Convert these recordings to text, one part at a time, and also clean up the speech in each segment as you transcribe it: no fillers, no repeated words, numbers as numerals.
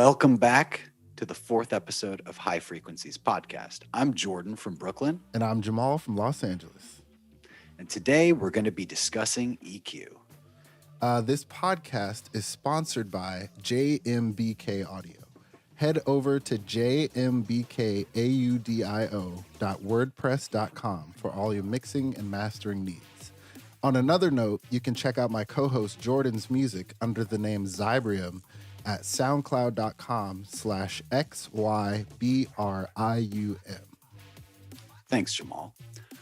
Welcome back to the fourth episode of High Frequencies Podcast. I'm Jordan from Brooklyn. And I'm Jamal from Los Angeles. And today we're going to be discussing EQ. This podcast is sponsored by JMBK Audio. Head over to jmbkaudio.wordpress.com for all your mixing and mastering needs. On another note, you can check out my co-host Jordan's music under the name Zybrium at soundcloud.com/XYBRIUM. Thanks, Jamal.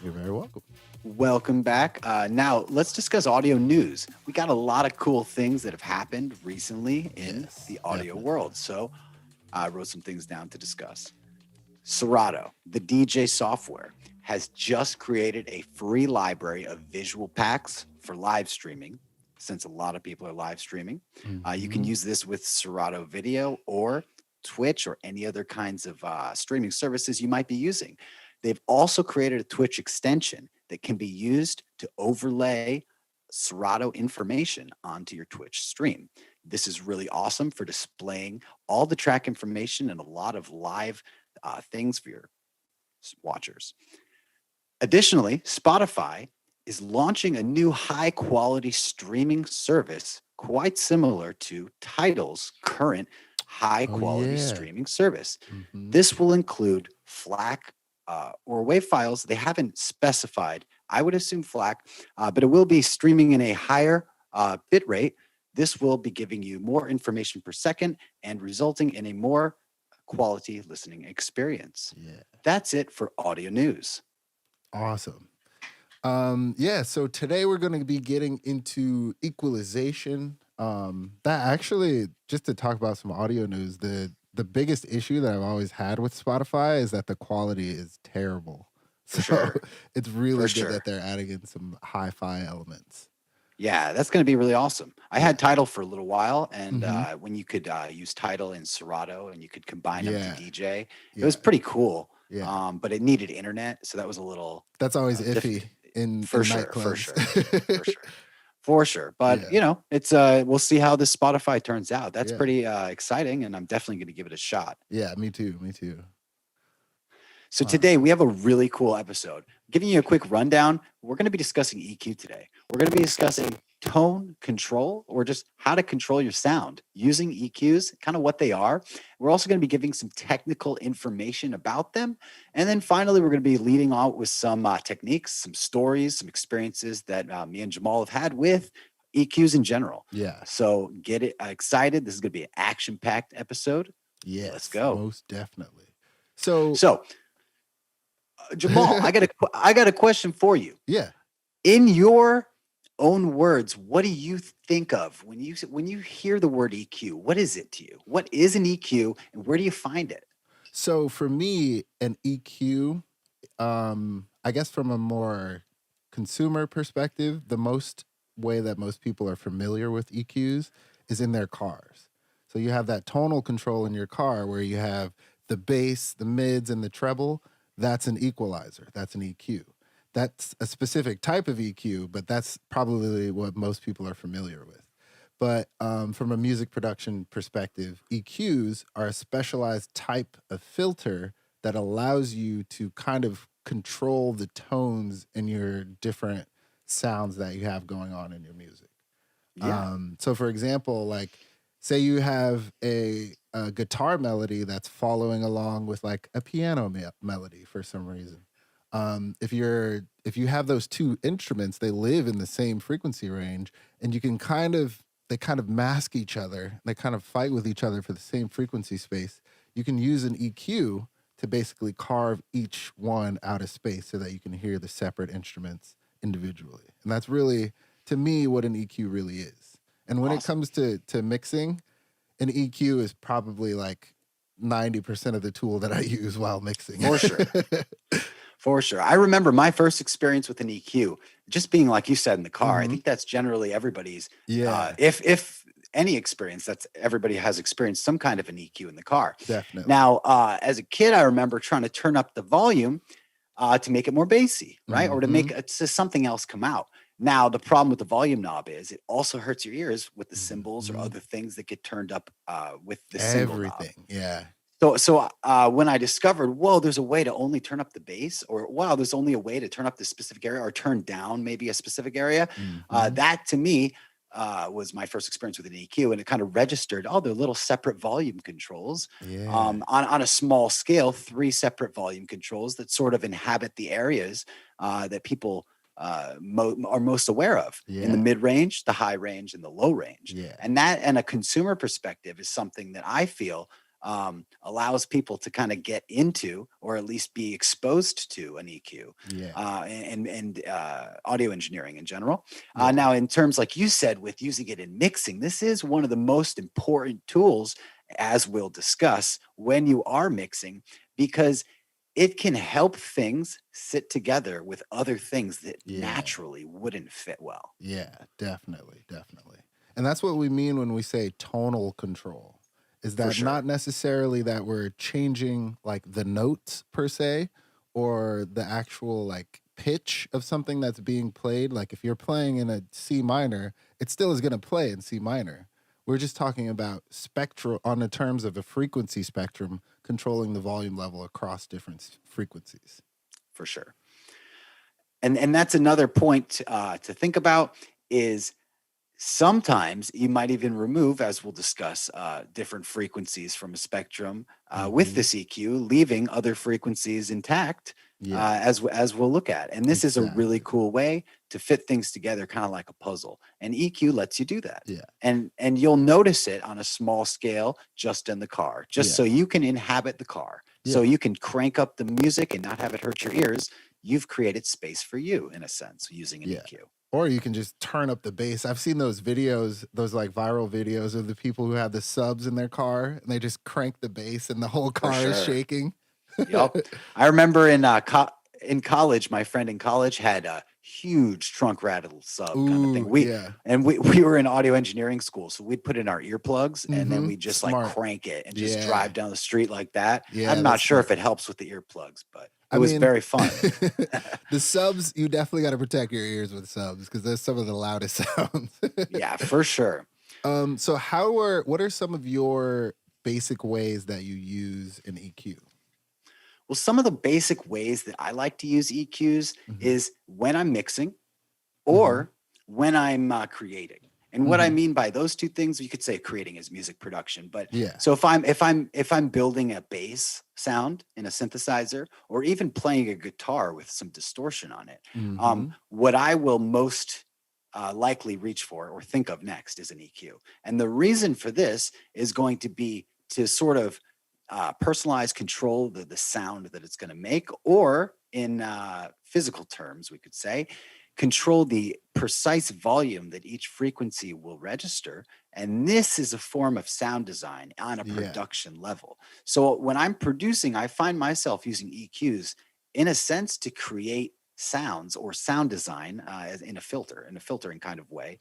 You're very welcome. Welcome back. Now, let's discuss audio news. We got a lot of cool things that have happened recently in the audio world. So I wrote some things down to discuss. Serato, the DJ software, has just created a free library of visual packs for live streaming, since a lot of people are live streaming. You can use this with Serato Video or Twitch or any other kinds of streaming services you might be using. They've also created a Twitch extension that can be used to overlay Serato information onto your Twitch stream. This is really awesome for displaying all the track information and a lot of live things for your watchers. Additionally, Spotify is launching a new high-quality streaming service quite similar to Tidal's current high-quality streaming service. This will include FLAC or WAV files. They haven't specified. I would assume FLAC, but it will be streaming in a higher bit rate. This will be giving you more information per second and resulting in a more quality listening experience. That's it for audio news. Awesome. So today we're going to be getting into equalization. That actually, just to talk about some audio news, the biggest issue that I've always had with Spotify is that the quality is terrible. So it's really good that they're adding in some hi-fi elements. Yeah, that's going to be really awesome. I had Tidal for a little while, and when you could use Tidal and Serato and you could combine them to DJ, it was pretty cool. But it needed internet, so that was a little... That's always iffy in nightclubs. For sure. But, you know, it's we'll see how this Spotify turns out. That's pretty exciting, and I'm definitely going to give it a shot. Yeah, me too. So today we have a really cool episode. Giving you a quick rundown, we're going to be discussing EQ today. We're going to be discussing tone control, or just how to control your sound using EQs, kind of what they are. We're also going to be giving some technical information about them. And then finally, we're going to be leading out with some techniques, some stories, some experiences that me and Jamal have had with EQs in general. Yeah. So get excited. This is going to be an action-packed episode. Yes. Let's go. Most definitely. So Jamal, I got a question for you. Yeah. In your own words, what do you think of when you hear the word EQ? What is it to you? What is an EQ, and where do you find it? So for me, an EQ, I guess from a more consumer perspective, the most way that most people are familiar with EQs is in their cars. So you have that tonal control in your car where you have the bass, the mids, and the treble. That's an equalizer. That's an EQ. That's a specific type of EQ, but that's probably what most people are familiar with. But from a music production perspective, EQs are a specialized type of filter that allows you to kind of control the tones in your different sounds that you have going on in your music. Yeah. So for example, like say you have a guitar melody that's following along with like a piano melody for some reason. If you have those two instruments, they live in the same frequency range, and you can they kind of mask each other. They kind of fight with each other for the same frequency space. You can use an EQ to basically carve each one out of space so that you can hear the separate instruments individually. And that's really, to me, what an EQ really is. And when it comes to mixing, an EQ is probably like 90% of the tool that I use while mixing. For sure. For sure. I remember my first experience with an EQ, just being like you said in the car. I think that's generally everybody's. Yeah. If any experience, that's everybody has experienced some kind of an EQ in the car. Definitely. Now, as a kid, I remember trying to turn up the volume to make it more bassy, right? Or to make something else come out. Now, the problem with the volume knob is it also hurts your ears with the cymbals or Mhm. other things that get turned up with the single knob. Everything. Yeah. So when I discovered, whoa, there's a way to only turn up the bass, or wow, there's only a way to turn up this specific area or turn down maybe a specific area, Mhm. that to me was my first experience with an EQ, and it kind of registered, oh, they're little separate volume controls Yeah. on a small scale, three separate volume controls that sort of inhabit the areas that people are most aware of in the Yeah. mid range, the high range, and the low range. Yeah. And that, and a consumer perspective, is something that I feel allows people to kind of get into, or at least be exposed to, an EQ Yeah. and audio engineering in general. Yeah. Now, in terms, like you said, with using it in mixing, this is one of the most important tools, as we'll discuss, when you are mixing, because it can help things sit together with other things that Yeah. naturally wouldn't fit well. Yeah, definitely, definitely. And that's what we mean when we say tonal control. Is For that not sure. necessarily that we're changing like the notes per se or the actual like pitch of something that's being played? Like if you're playing in a C minor, it still is going to play in C minor. We're just talking about spectral on the terms of a frequency spectrum controlling the volume level across different frequencies. For sure. And that's another point to think about, is sometimes you might even remove, as we'll discuss, different frequencies from a spectrum with Hmm. this EQ, leaving other frequencies intact, Yeah, as we'll look at. And this is a really exactly. cool way to fit things together, kind of like a puzzle. And EQ lets you do that. Yeah, And you'll notice it on a small scale just in the car, just yeah, so you can inhabit the car, so yeah. you can crank up the music and not have it hurt your ears. You've created space for you, in a sense, using an Yeah. EQ. Or you can just turn up the bass. I've seen those videos, those like viral videos of the people who have the subs in their car and they just crank the bass and the whole For car is sure. shaking. Yep. I remember in college, my friend in college had a huge trunk rattle sub kind of thing. Ooh, We yeah. and we we were in audio engineering school, so we'd put in our earplugs and then Mm-hmm. we just like Smart. crank it and just Yeah. drive down the street like that. Yeah, I'm not that's sure if smart. it helps with the earplugs, but it I was mean, very fun. the subs, you definitely got to protect your ears with subs because they're some of the loudest sounds. Yeah, for sure. So what are some of your basic ways that you use an EQ? Well, some of the basic ways that I like to use EQs Mm-hmm. is when I'm mixing Mm-hmm. or when I'm creating. And what I Mm-hmm. mean by those two things, you could say creating is music production. But Yeah. so if I'm building a bass sound in a synthesizer, or even playing a guitar with some distortion on it, Mm-hmm. what I will most likely reach for or think of next is an EQ. And the reason for this is going to be to sort of personalize, control the sound that it's going to make, or in physical terms, we could say, control the precise volume that each frequency will register. And this is a form of sound design on a Yeah. production level. So when I'm producing, I find myself using EQs in a sense to create sounds or sound design in a filtering kind of way,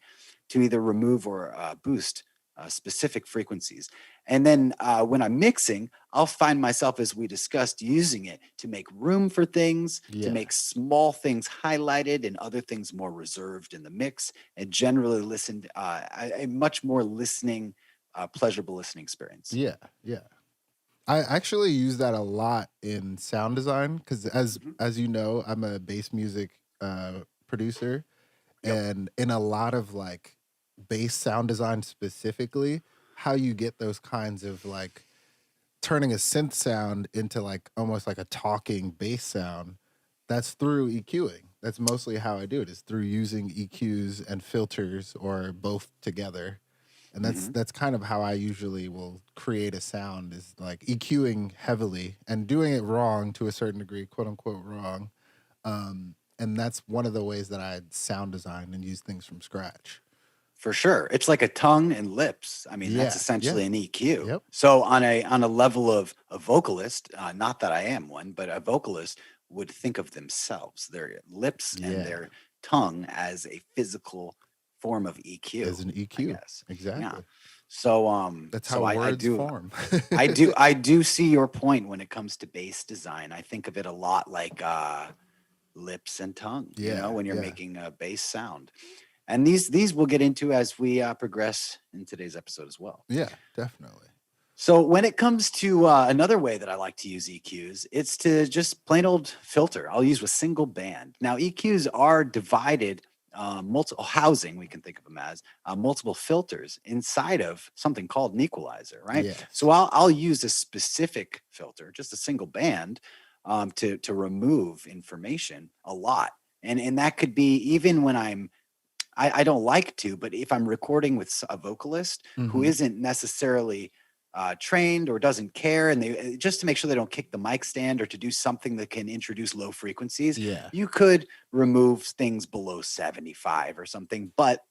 to either remove or boost specific frequencies. And then when I'm mixing, I'll find myself, as we discussed, using it to make room for things, to Yeah. make small things highlighted and other things more reserved in the mix, and generally a much more pleasurable listening experience. Yeah. Yeah. I actually use that a lot in sound design because Mhm. as you know, I'm a bass music producer, Yep. and in a lot of like bass sound design specifically, how you get those kinds of like turning a synth sound into like almost like a talking bass sound, that's through EQing. That's mostly how I do it, is through using EQs and filters or both together. And Mhm. that's kind of how I usually will create a sound, is like EQing heavily and doing it wrong to a certain degree, quote unquote wrong. And that's one of the ways that I sound design and use things from scratch. For sure. It's like a tongue and lips. I mean, that's Yeah, yeah, essentially an EQ. yep, So on a level of a vocalist, not that I am one, but a vocalist would think of themselves, their lips and yeah. their tongue, as a physical form of As EQ, an I EQ, guess. Yeah. exactly. So That's so how I words do form. I do see your point when it comes to bass design. I think of it a lot like lips and tongue, Yeah, when you're yeah, making a bass sound. And these we'll get into as we progress in today's episode as well. yeah, definitely. So when it comes to another way that I like to use EQs, it's to just plain old filter. I'll use a single band. Now EQs are divided, multiple housing, we can think of them as multiple filters inside of something called an equalizer, right? So Yes. I'll use a specific filter, just a single band, to remove information a lot, and that could be even when I don't like to, but if I'm recording with a vocalist who Mm-hmm. isn't necessarily trained or doesn't care, and they just to make sure they don't kick the mic stand or to do something that can introduce low frequencies, Yeah. you could remove things below 75 or something. But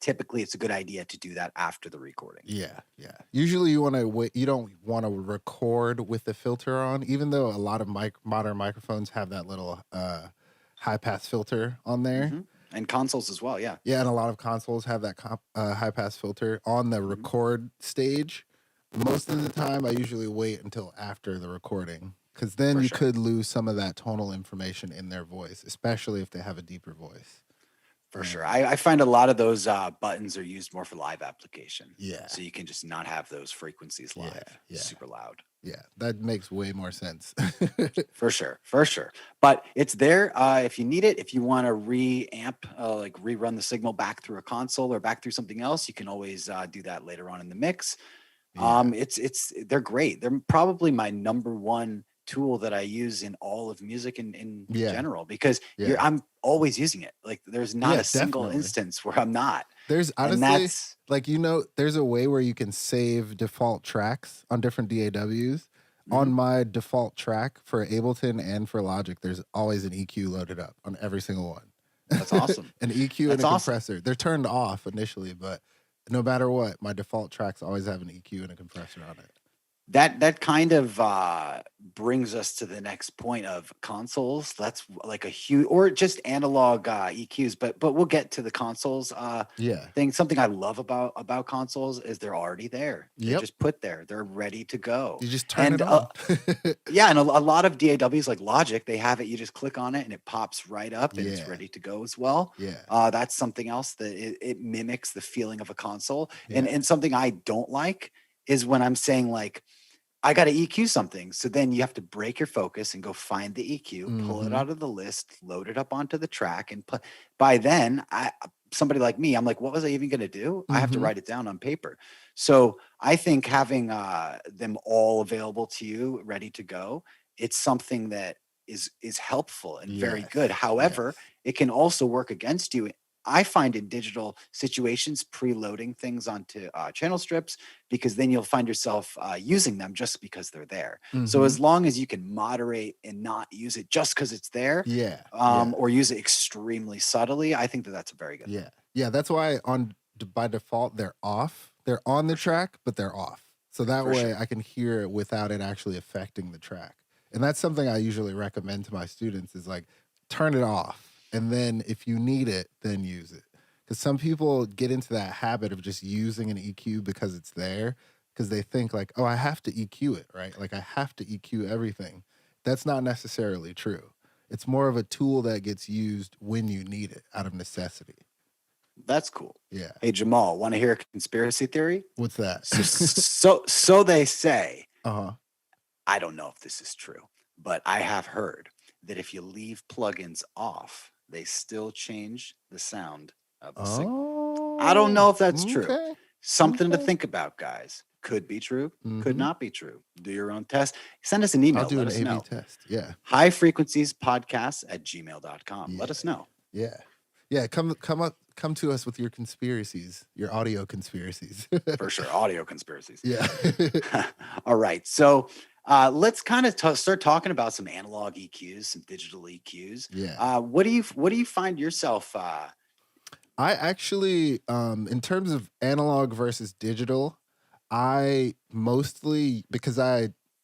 typically, it's a good idea to do that after the recording. Yeah, yeah. Usually you want to wait, you don't want to record with the filter on, even though a lot of modern microphones have that little high pass filter on there. And consoles as well, yeah. Yeah, and a lot of consoles have that high pass filter on the record stage. Most of the time, I usually wait until after the recording because then For you sure. could lose some of that tonal information in their voice, especially if they have a deeper voice. For sure. I find a lot of those buttons are used more for live application. Yeah. So you can just not have those frequencies live, yeah. super loud. Yeah, that makes way more sense. For sure, for sure. But it's there if you need it. If you want to reamp, like rerun the signal back through a console or back through something else, you can always do that later on in the mix. Yeah. They're great. They're probably my number one tool that I use in all of music in Yeah. general because Yeah. I'm always using it. Like there's not Yeah, a single definitely. instance where I'm not. There's And honestly, that's like, there's a way where you can save default tracks on different DAWs. On my default track for Ableton and for Logic, there's always an EQ loaded up on every single one. that's awesome. An EQ That's and a awesome. compressor. They're turned off initially, but no matter what, my default tracks always have an EQ and a compressor on it. That kind of brings us to the next point of consoles. That's like a huge, or just analog EQs. But we'll get to the consoles Yeah. thing. Something I love about consoles is they're already there. They're Yep. just put there. They're ready to go. You just turn And it on. yeah, and a lot of DAWs like Logic, they have it. You just click on it and it pops right up and it's Yeah. ready to go as well. Yeah. That's something else that it mimics the feeling of a console. Yeah. And something I don't like is when I'm saying like, I got to EQ something. So then you have to break your focus and go find the EQ, pull it out of the list, load it up onto the track, and put. By then, somebody like me, I'm like, what was I even going to do? I have to write it down on paper. So I think having them all available to you, ready to go, it's something that is helpful and very good. However, it can also work against you. I find in digital situations preloading things onto channel strips because then you'll find yourself using them just because they're there. So as long as you can moderate and not use it just because it's there, or use it extremely subtly, I think that's very good. Yeah. That's why by default they're off. They're on the track, but they're off. So that way I can hear it without it actually affecting the track. And that's something I usually recommend to my students is like turn it off. And then if you need it, then use it. Because some people get into that habit of just using an EQ because it's there, because they think like, oh, I have to EQ it, right? Like I have to EQ everything. That's not necessarily true. It's more of a tool that gets used when you need it out of necessity. That's cool. Yeah. Hey, Jamal, want to hear a conspiracy theory? What's that? So they say. I don't know if this is true, but I have heard that if you leave plugins off, they still change the sound of the signal. I don't know if that's true. Something to think about, guys. Could be true, could not be true. Do your own test. Send us an email. I'll do Let an us A/B know. test. Yeah. highfrequenciespodcast@gmail.com. Let us know. Yeah. Come to us with your conspiracies, your audio conspiracies. For sure. Audio conspiracies. Yeah. All right. So let's kind of start talking about some analog EQs, some digital EQs. Yeah. What do you find yourself? I actually, in terms of analog versus digital, I mostly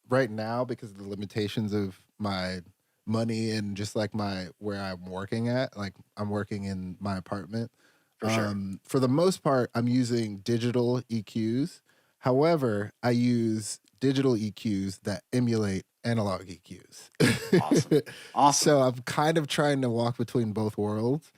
right now because of the limitations of my money and just like where I'm working at, like I'm working in my apartment. For sure. For the most part, I'm using digital EQs. However, I use digital EQs that emulate analog EQs. Awesome. Awesome. So I'm kind of trying to walk between both worlds.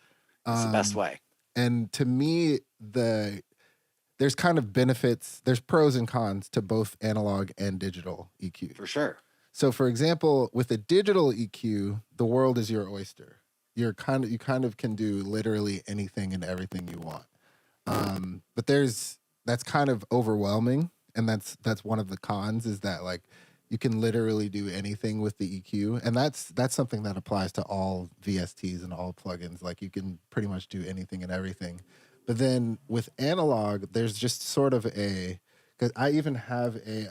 It's the best way. And to me, there's kind of benefits, there's pros and cons to both analog and digital EQ. For sure. So for example, with a digital EQ, the world is your oyster. You kind of can do literally anything and everything you want. But that's kind of overwhelming, and that's one of the cons, is that like you can literally do anything with the EQ, and that's something that applies to all VSTs and all plugins. Like you can pretty much do anything and everything. But then with analog, there's just sort of because I even have a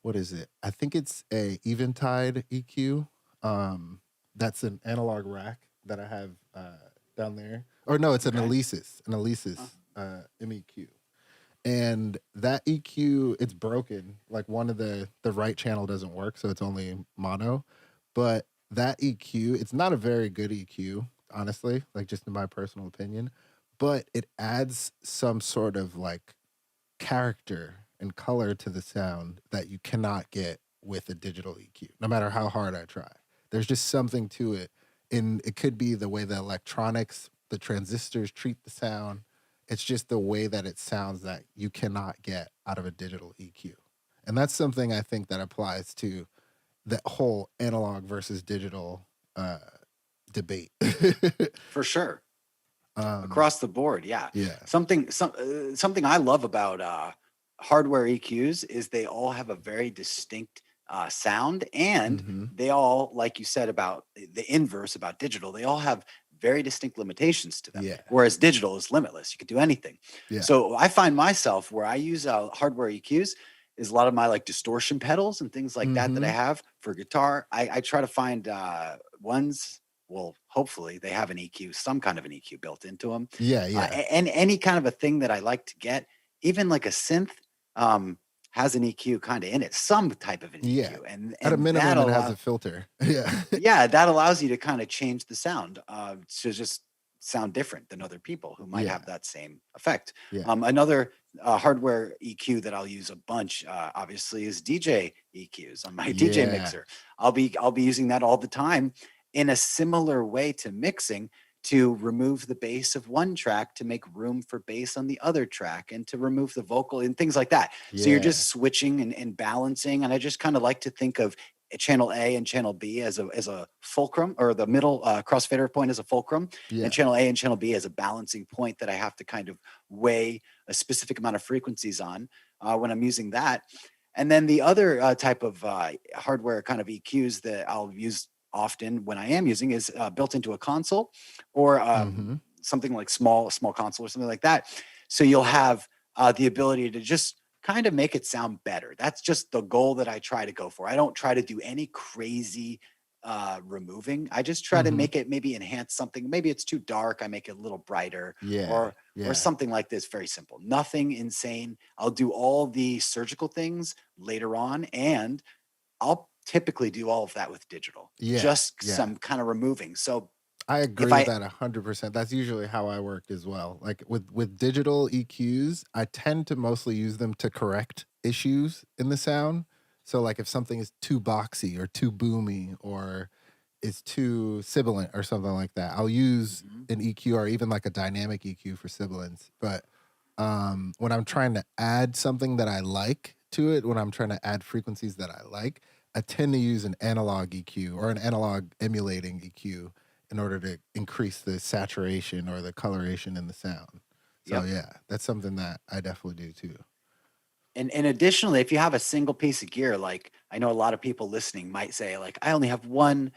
what is it? I think it's a Eventide EQ. That's an analog rack that I have down there. Or no, it's an Alesis MEQ. And that EQ, it's broken. Like one of the right channel doesn't work, so it's only mono. But that EQ, it's not a very good EQ, honestly, like just in my personal opinion. But it adds some sort of like character and color to the sound that you cannot get with a digital EQ, no matter how hard I try. There's just something to it. And it could be the way the electronics, the transistors treat the sound. It's just the way that it sounds that you cannot get out of a digital EQ. And that's something I think that applies to that whole analog versus digital debate. For sure. Across the board, yeah. Yeah. Something I love about hardware EQs is they all have a very distinct sound, and they all, like you said about the inverse about digital, they all have very distinct limitations to them. Yeah. Whereas digital is limitless; you can do anything. Yeah. So I find myself where I use hardware EQs is a lot of my like distortion pedals and things like that I have for guitar. I try to find ones. Well, hopefully they have an EQ, some kind of an EQ built into them. Yeah, yeah. And any kind of a thing that I like to get, even like a synth, has an EQ kind of in it, some type of an EQ. And at a minimum, it has a filter. Yeah. Yeah, that allows you to kind of change the sound to just sound different than other people who might have that same effect. Yeah. Another hardware EQ that I'll use a bunch, obviously, is DJ EQs on my DJ mixer. I'll be using that all the time in a similar way to mixing, to remove the bass of one track to make room for bass on the other track, and to remove the vocal and things like that. So you're just switching and balancing. And I just kind of like to think of channel A and channel B as a fulcrum, or the middle crossfader point as a fulcrum, and channel A and channel B as a balancing point that I have to kind of weigh a specific amount of frequencies on when I'm using that. And then the other type of hardware kind of EQs that I'll use often when I am using is built into a console, or something like small console or something like that. So you'll have the ability to just kind of make it sound better. That's just the goal that I try to go for. I don't try to do any crazy removing. I just try to make it maybe enhance something. Maybe it's too dark, I make it a little brighter, or something like this. Very simple, nothing insane. I'll do all the surgical things later on, and I'll typically do all of that with digital. Some kind of removing. So I agree with that 100%. That's usually how I work as well. Like with digital EQs, I tend to mostly use them to correct issues in the sound. So like if something is too boxy or too boomy or is too sibilant or something like that, I'll use an EQ, or even like a dynamic EQ for sibilance. But when I'm trying to add something that I like to it, when I'm trying to add frequencies that I like, I tend to use an analog EQ or an analog emulating EQ in order to increase the saturation or the coloration in the sound. So that's something that I definitely do too. And additionally, if you have a single piece of gear, like I know a lot of people listening might say, like, I only have one,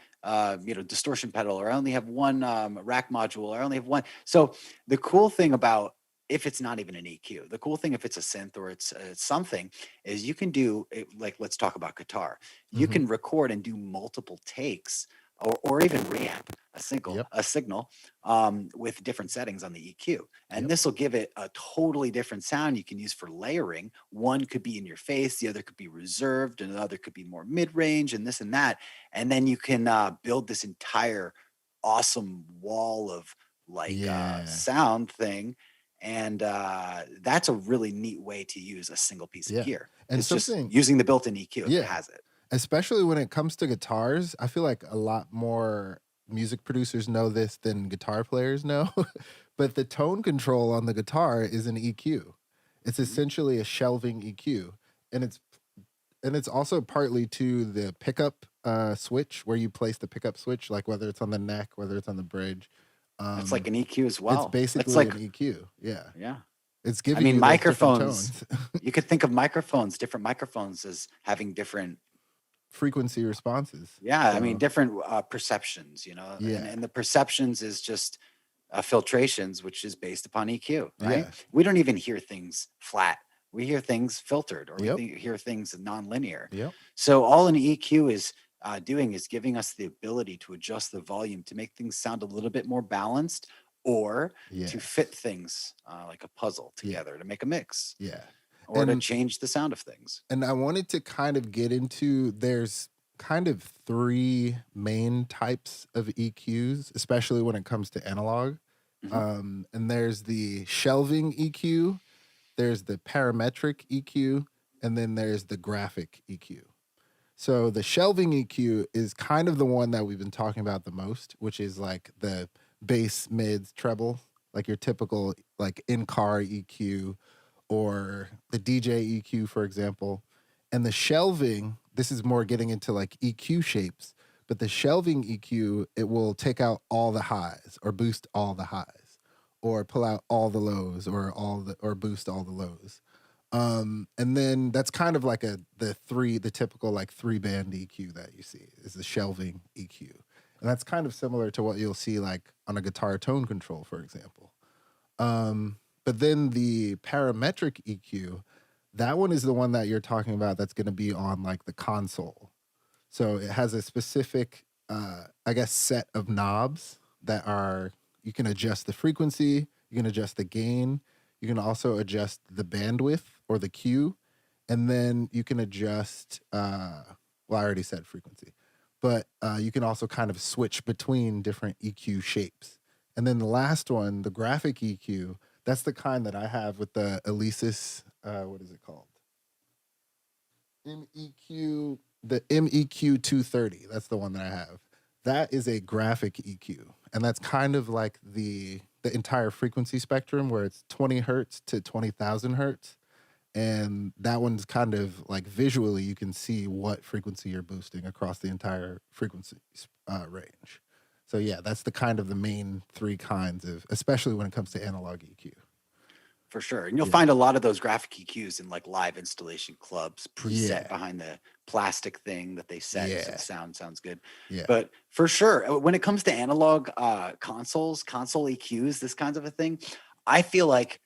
distortion pedal, or I only have one rack module, or I only have one. So the cool thing about, if it's not even an EQ, the cool thing if it's a synth or it's something, is you can do it, like, let's talk about guitar. You can record and do multiple takes, or even reamp a signal with different settings on the EQ. And this will give it a totally different sound you can use for layering. One could be in your face, the other could be reserved, and the other could be more mid-range, and this and that. And then you can build this entire awesome wall of like sound thing. And that's a really neat way to use a single piece of gear. And it's just using the built-in EQ if it has it. especially when it comes to guitars. I feel like a lot more music producers know this than guitar players know. But the tone control on the guitar is an EQ. It's Mhm. essentially a shelving EQ, and it's also partly to the pickup switch, where you place the pickup switch, like whether it's on the neck, whether it's on the bridge. It's like Um, an EQ as it's well. It's basically like, an EQ. Yeah, yeah. it's I giving mean, you those different microphones. tones. You could think of microphones, different microphones, as having different, Frequency responses. yeah. I mean, So different perceptions. And yeah, the perceptions is just filtrations, which is based upon EQ, right? yeah, We don't even hear things flat. We hear things filtered, or yep, hear things nonlinear. yep, So all an EQ is doing is giving us the ability to adjust the volume to make things sound a little bit more balanced, or to fit yes, things like a puzzle yeah, together to make a mix, yeah. or to And change the sound of things. I wanted to kind of get into, there's kind of three main types of EQs, especially when it comes to analog. Hmm. And there's the shelving EQ, there's the parametric EQ, and then there's the graphic EQ. So the shelving EQ is kind of the one that we've been talking about the most, which is like the bass, mids, treble, like your typical like in-car EQ, or the DJ EQ, for example. And the shelving, this is more getting into like EQ shapes, but the shelving EQ, it will take out all the highs or boost all the highs, or pull out all the lows, or boost all the lows. And then that's kind of like the typical like 3-band EQ that you see is the shelving EQ. And that's kind of similar to what you'll see like on a guitar tone control, for example. But then the parametric EQ, that one is the one that you're talking about that's going to be on like the console. So it has a specific, I guess, set of knobs that are, you can adjust the frequency, you can adjust the gain, you can also adjust the bandwidth or the Q, and then you can adjust, well, I already said frequency, but you can also kind of switch between different EQ shapes. And then the last one, the graphic EQ, that's the kind that I have with the Alesis, what is it called? MEQ, the MEQ 230. That's the one that I have. That is a graphic EQ, and that's kind of like the entire frequency spectrum, where it's 20 hertz to 20,000 hertz. And that one's kind of like visually, you can see what frequency you're boosting across the entire frequency range. So yeah, that's the kind of the main three kinds of, especially when it comes to analog EQ. For sure. And you'll Yeah. find a lot of those graphic EQs in like live installation clubs, preset Yeah. behind the plastic thing that they set so the Yeah. sounds good. Yeah. But for sure, when it comes to analog consoles, console EQs, this kind of a thing, I feel like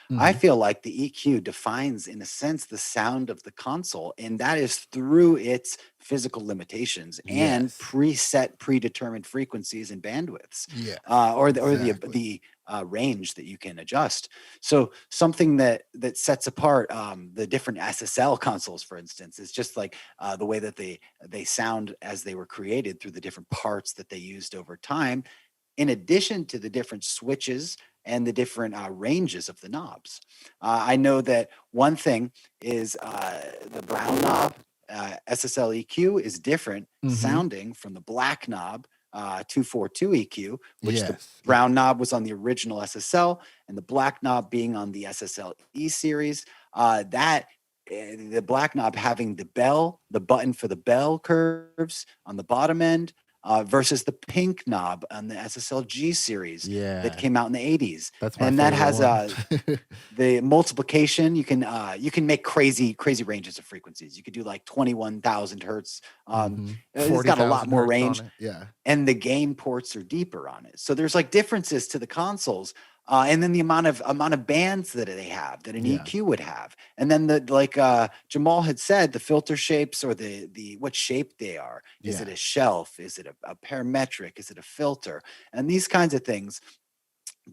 I Hmm. feel like the EQ defines, in a sense, the sound of the console, and that is through its physical limitations and Yes. predetermined frequencies and bandwidths, Yes. Exactly. the range that you can adjust. So something that sets apart the different SSL consoles, for instance, is just like the way that they sound as they were created through the different parts that they used over time, in addition to the different switches and the different ranges of the knobs. I know that one thing is the brown knob SSL EQ is different Hmm. sounding from the black knob 242 EQ, which the Yes. Yeah. brown knob was on the original SSL, and the black knob being on the SSL E series. The black knob having the button for the bell curves on the bottom end, versus the pink knob on the SSL-G series that Yeah. came out in the 80s. That's my And that favorite has one. the multiplication. You can make crazy ranges of frequencies. You could do like 21,000 hertz. Hmm. It's got a lot 40,000 more hertz on range, it. Yeah. and the gain ports are deeper on it. So there's like differences to the consoles. And then the amount of bands that they have, that an Yeah. EQ would have, and then the like Jamal had said, the filter shapes, or the what shape they are. Is it Yeah. a shelf? Is it a parametric? Is it a filter? And these kinds of things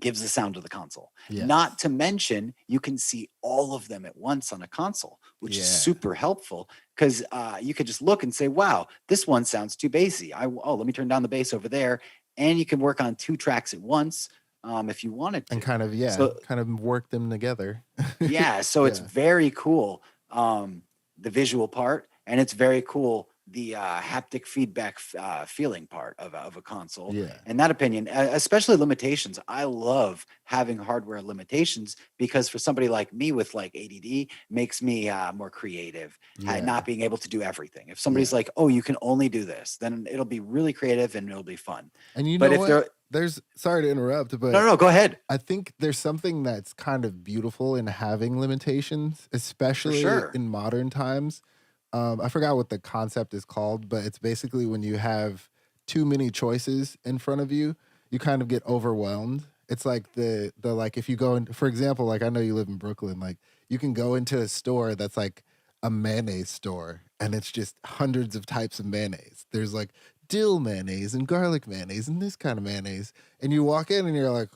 gives the sound of the console. Not Yes. to mention, you can see all of them at once on a console, which is Yeah. super helpful, because you could just look and say, "Wow, this one sounds too bassy. Let me turn down the bass over there," and you can work on two tracks at once if you wanted And to. kind of, yeah, So kind of work them together. yeah, so it's Yeah. very cool. The visual part. and it's very cool. The haptic feedback feeling part of a console. Yeah. In that opinion, especially limitations. I love having hardware limitations because for somebody like me with like ADD, makes me more creative. Yeah. Not being able to do everything. If somebody's Yeah. like, "Oh, you can only do this," then it'll be really creative and it'll be fun. And you But know if what? they're There's sorry to interrupt, no, but no, no, go ahead. I think there's something that's kind of beautiful in having limitations, For especially sure. in modern times. I forgot what the concept is called, but it's basically when you have too many choices in front of you, you kind of get overwhelmed. It's like the like if you go in, for example, like I know you live in Brooklyn, like you can go into a store that's like a mayonnaise store, and it's just hundreds of types of mayonnaise. There's like dill mayonnaise and garlic mayonnaise and this kind of mayonnaise, and you walk in and you're like,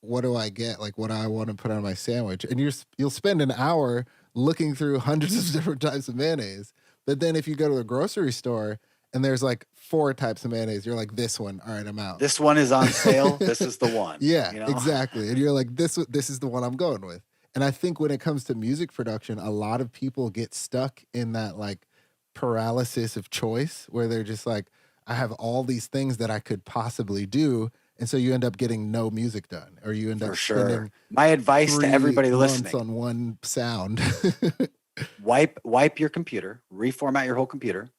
what do I get? Like, what do I want to put on my sandwich? And you'll spend an hour looking through hundreds of different types of mayonnaise. But then if you go to a grocery store and there's like 4 types of mayonnaise, you're like, this one, all right, I'm out. This one is on sale. This is the one. Yeah, You know? exactly. And you're like, this is the one I'm going with. And I think when it comes to music production, a lot of people get stuck in that like paralysis of choice where they're just like, I have all these things that I could possibly do. And so you end up getting no music done, or you end For up sure. spending My advice to 3 everybody months listening: on one sound. wipe your computer, reformat your whole computer,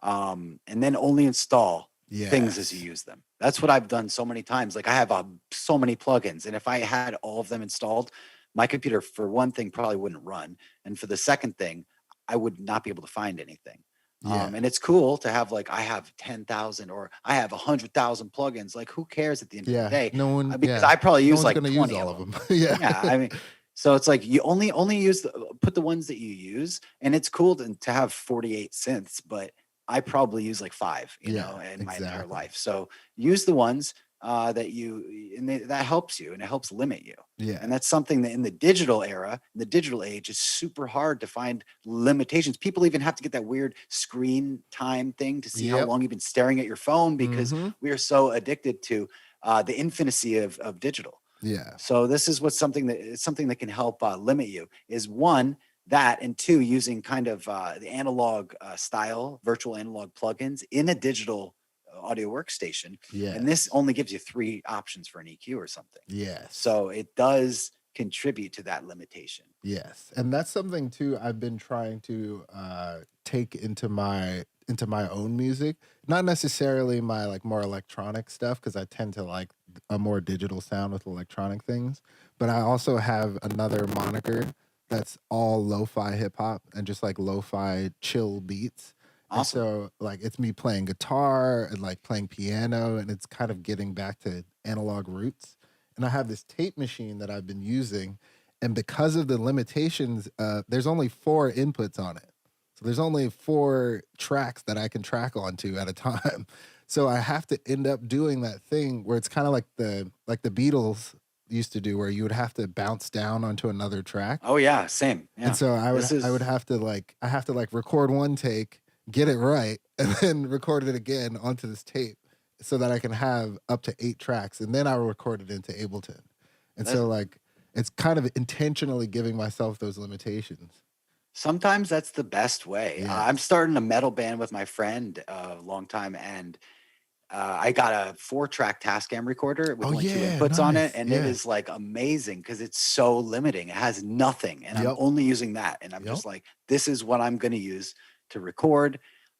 and then only install things as you Yes. use them. That's what I've done so many times. Like I have so many plugins, and if I had all of them installed, my computer, for one thing, probably wouldn't run, and for the second thing, I would not be able to find anything. Yeah. And it's cool to have like I have 10,000 or I have 100,000 plugins. Like who cares at the end of the Yeah. day? No one, Because yeah. I probably No use one's like going to use 20 of all of them. them. Yeah. Yeah, I mean, so it's like you only use put the ones that you use, and it's cool to have 48 synths, but I probably use like 5, Yeah, in my entire exactly. life. So use the ones that that helps you, and it helps limit you. Yeah. And that's something that in the digital era, in the digital age, is super hard to find limitations. People even have to get that weird screen time thing to see how Yep. long you've been staring at your phone because Mm-hmm. we are so addicted to the infinity of digital. Yeah. So this is what's something that can help limit you is one that, and two, using kind of the analog style virtual analog plugins in a digital audio workstation. And this Yes. only gives you 3 options for an EQ or something. Yes. So it does contribute to that limitation. Yes. And that's something too I've been trying to take into my own music. Not necessarily my like more electronic stuff, because I tend to like a more digital sound with electronic things. But I also have another moniker that's all lo-fi hip hop and just like lo-fi chill beats. And Awesome. so like it's me playing guitar and like playing piano, and it's kind of getting back to analog roots. And I have this tape machine that I've been using, and because of the limitations, there's only 4 inputs on it. So there's only 4 tracks that I can track onto at a time. So I have to end up doing that thing where it's kind of like the Beatles used to do, where you would have to bounce down onto another track. Oh yeah, same. And Yeah. so I This would is have to like record one take, get it right, and then record it again onto this tape so that I can have up to 8 tracks, and then I will record it into Ableton. And that's so like it's kind of intentionally giving myself those limitations. sometimes that's the best way. I'm Yes. starting a metal band with my friend a long time, and I got a 4-track Tascam recorder with Oh only 2 yeah, inputs on it, nice. and it Yeah. is like amazing because it's so limiting. It has nothing, and I'm Yep. only using that, and I'm Yep. just like, this is what I'm going to use to record.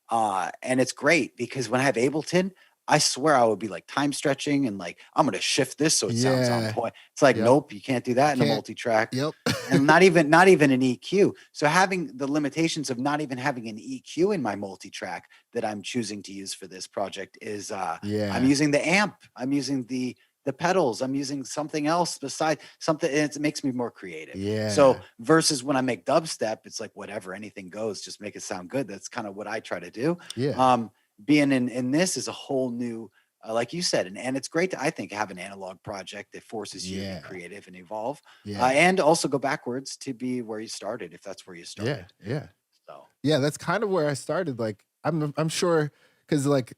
And it's great because when I have Ableton, I swear I would be like time stretching and like I'm going to shift this so it sounds on Yeah. point. It's like, Yep. nope, you can't do You that in a can't. multi-track. Yep. And not even an EQ. So having the limitations of not even having an EQ in my multi-track that I'm choosing to use for this project is I'm Yeah. using the amp, I'm using the pedals, I'm using something else besides something, and it makes me more creative. So Yeah. versus when I make dubstep, it's like whatever, anything goes, just make it sound good. That's kind of what I try to do. Yeah. Being in this is a whole new like you said, and it's great to, I think, have an analog project that forces you to be Yeah. creative and evolve, Yeah. and also go backwards to be where you started, if that's where you Yeah. started. Yeah. So Yeah, that's kind of where I started. Like I'm sure, because like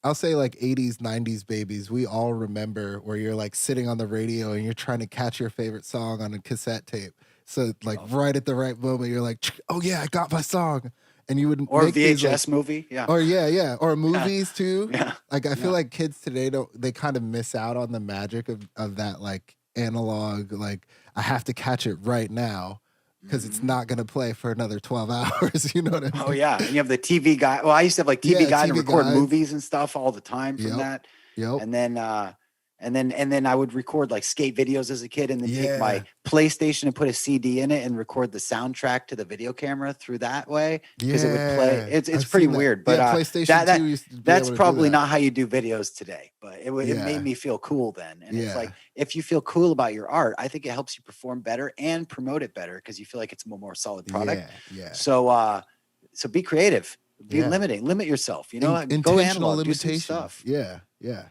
I'll say like 80s, 90s babies, we all remember where you're like sitting on the radio and you're trying to catch your favorite song on a cassette tape. So like right at the right moment, you're like, oh yeah, I got my song. And you would Or a make these like, VHS movie. Yeah. or yeah, or movies too. Yeah. Like I feel Yeah. like kids today they kind of miss out on the magic of that like analog, like I have to catch it right now because it's Mhm. not gonna play for another 12 hours. You know what I Oh mean? yeah, and you have the TV guide. Well, I used to have like TV Yeah, guide and TV record guides. movies and stuff all the time from Yep. that. Yep. And then and then I would record like skate videos as a kid and then take my Yeah. PlayStation and put a CD in it and record the soundtrack to the video camera through that way because it would play. Yeah. It's I've pretty seen that. weird, but Yeah, PlayStation that 2 that used to be that's able to do probably that. not how you do videos today. But it made Yeah. me feel cool then. And it's Yeah. like if you feel cool about your art, I think it helps you perform better and promote it better because you feel like it's a more solid product. Yeah. Yeah. So be creative, be Yeah. limit yourself, go Intentional analog, do some limitation. stuff, Yeah. Yeah.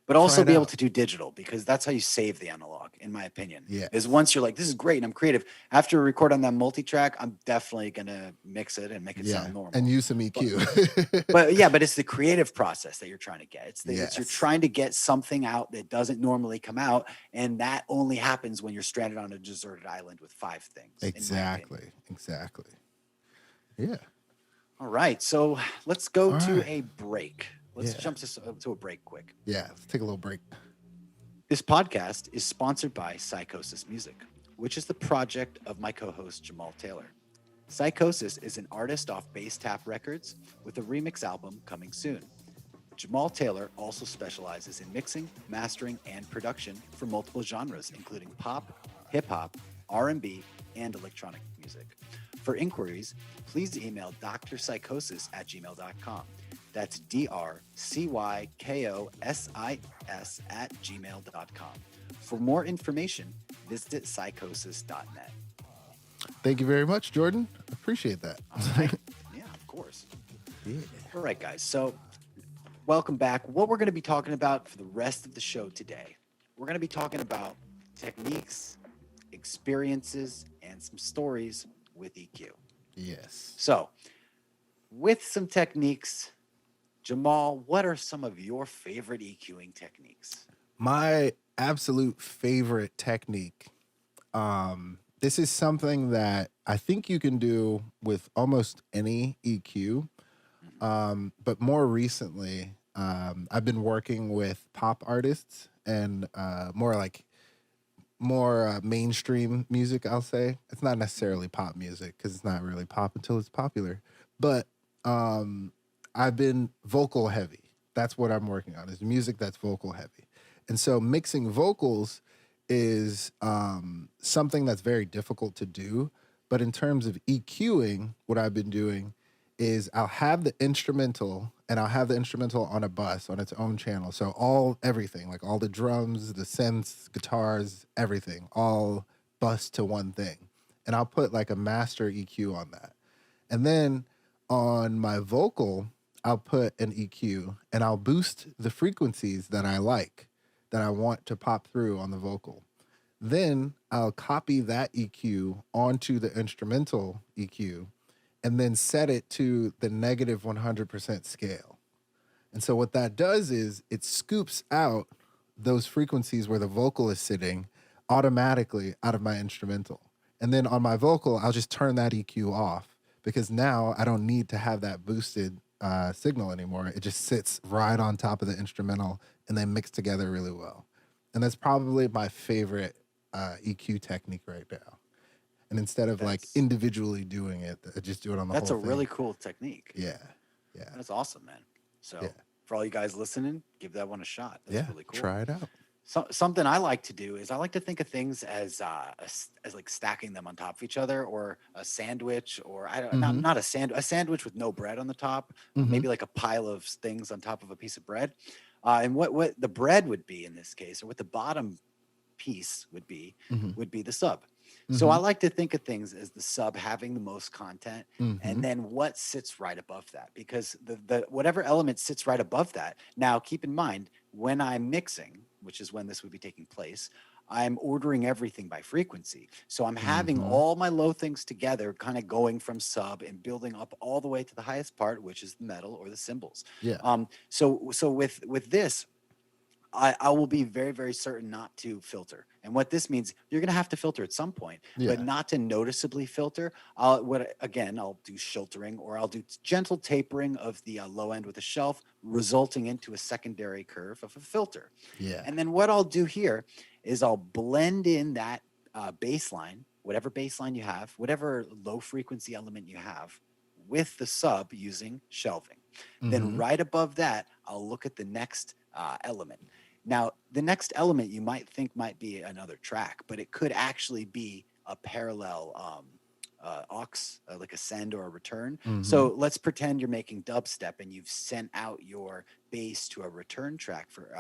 but Try also it be able out. to do digital because that's how you save the analog, in my opinion. Yeah. Is once you're like, this is great and I'm creative. After I record on that multi-track, I'm definitely gonna mix it and make it Yeah. sound normal. And use some But, EQ. but it's the creative process that you're trying to get. It's you're Yes. trying to get something out that doesn't normally come out, and that only happens when you're stranded on a deserted island with 5 things. Exactly. Exactly. Yeah. All right, so let's go All to right. a break. Let's Yeah. jump to a break quick. Yeah. Let's take a little break. This podcast is sponsored by Psychosis Music, which is the project of my co-host Jamal Taylor. Psychosis is an artist off Bass Tap Records with a remix album coming soon. Jamal Taylor also specializes in mixing, mastering, and production for multiple genres, including pop, hip-hop, R&B, and electronic music. For inquiries, please email drpsychosis@gmail.com. That's drcykos@gmail.com. For more information, visit psychosis.net. Thank you very much, Jordan. Appreciate that. All right. Yeah, of course. Yeah. All right, guys. So welcome back. What we're going to be talking about for the rest of the show today, we're going to be talking about techniques, experiences, and some stories with EQ. Yes. So with some techniques, Jamal, what are some of your favorite EQing techniques? My absolute favorite technique. This is something that I think you can do with almost any EQ. But more recently, I've been working with pop artists and more mainstream music, I'll say. It's not necessarily pop music because it's not really pop until it's popular. But I've been vocal heavy. That's what I'm working on, is music that's vocal heavy. And so mixing vocals is something that's very difficult to do. But in terms of EQing, what I've been doing is I'll have the instrumental and I'll have the instrumental on a bus on its own channel. So everything, like all the drums, the synths, guitars, everything, all bus to one thing. And I'll put like a master EQ on that. And then on my vocal, I'll put an EQ and I'll boost the frequencies that I like, that I want to pop through on the vocal. Then I'll copy that EQ onto the instrumental EQ and then set it to the negative 100% scale. And so what that does is it scoops out those frequencies where the vocal is sitting automatically out of my instrumental. And then on my vocal, I'll just turn that EQ off because now I don't need to have that boosted signal anymore. It just sits right on top of the instrumental and they mix together really well. And that's probably my favorite EQ technique right now. And instead of like individually doing it, I just do it on the whole thing. That's a really cool technique. Yeah. Yeah. That's awesome, man. So for all you guys listening, give that one a shot. That's really cool. Try it out. Something I like to do is I like to think of things as like stacking them on top of each other, or a sandwich, or not a sandwich with no bread on the top, maybe like a pile of things on top of a piece of bread. And what the bread would be in this case, or what the bottom piece would be the sub. So I like to think of things as the sub having the most content, and then what sits right above that, because the whatever element sits right above that. Now, keep in mind, when I'm mixing, which is when this would be taking place, I'm ordering everything by frequency. So I'm having all my low things together, kind of going from sub and building up all the way to the highest part, which is the metal or the cymbals. Yeah. So with this, I will be very, very certain not to filter. And what this means, you're going to have to filter at some point, but Yeah. not to noticeably filter. I'll do shiltering, or I'll do gentle tapering of the low end with a shelf, resulting into a secondary curve of a filter. Yeah. And then what I'll do here is I'll blend in that bass line you have, whatever low frequency element you have, with the sub using shelving. Then Mm-hmm. right above that, I'll look at the next element. Now, the next element you might think might be another track, but it could actually be a parallel aux, like a send or a return. Mm-hmm. So let's pretend you're making dubstep and you've sent out your bass to a return track for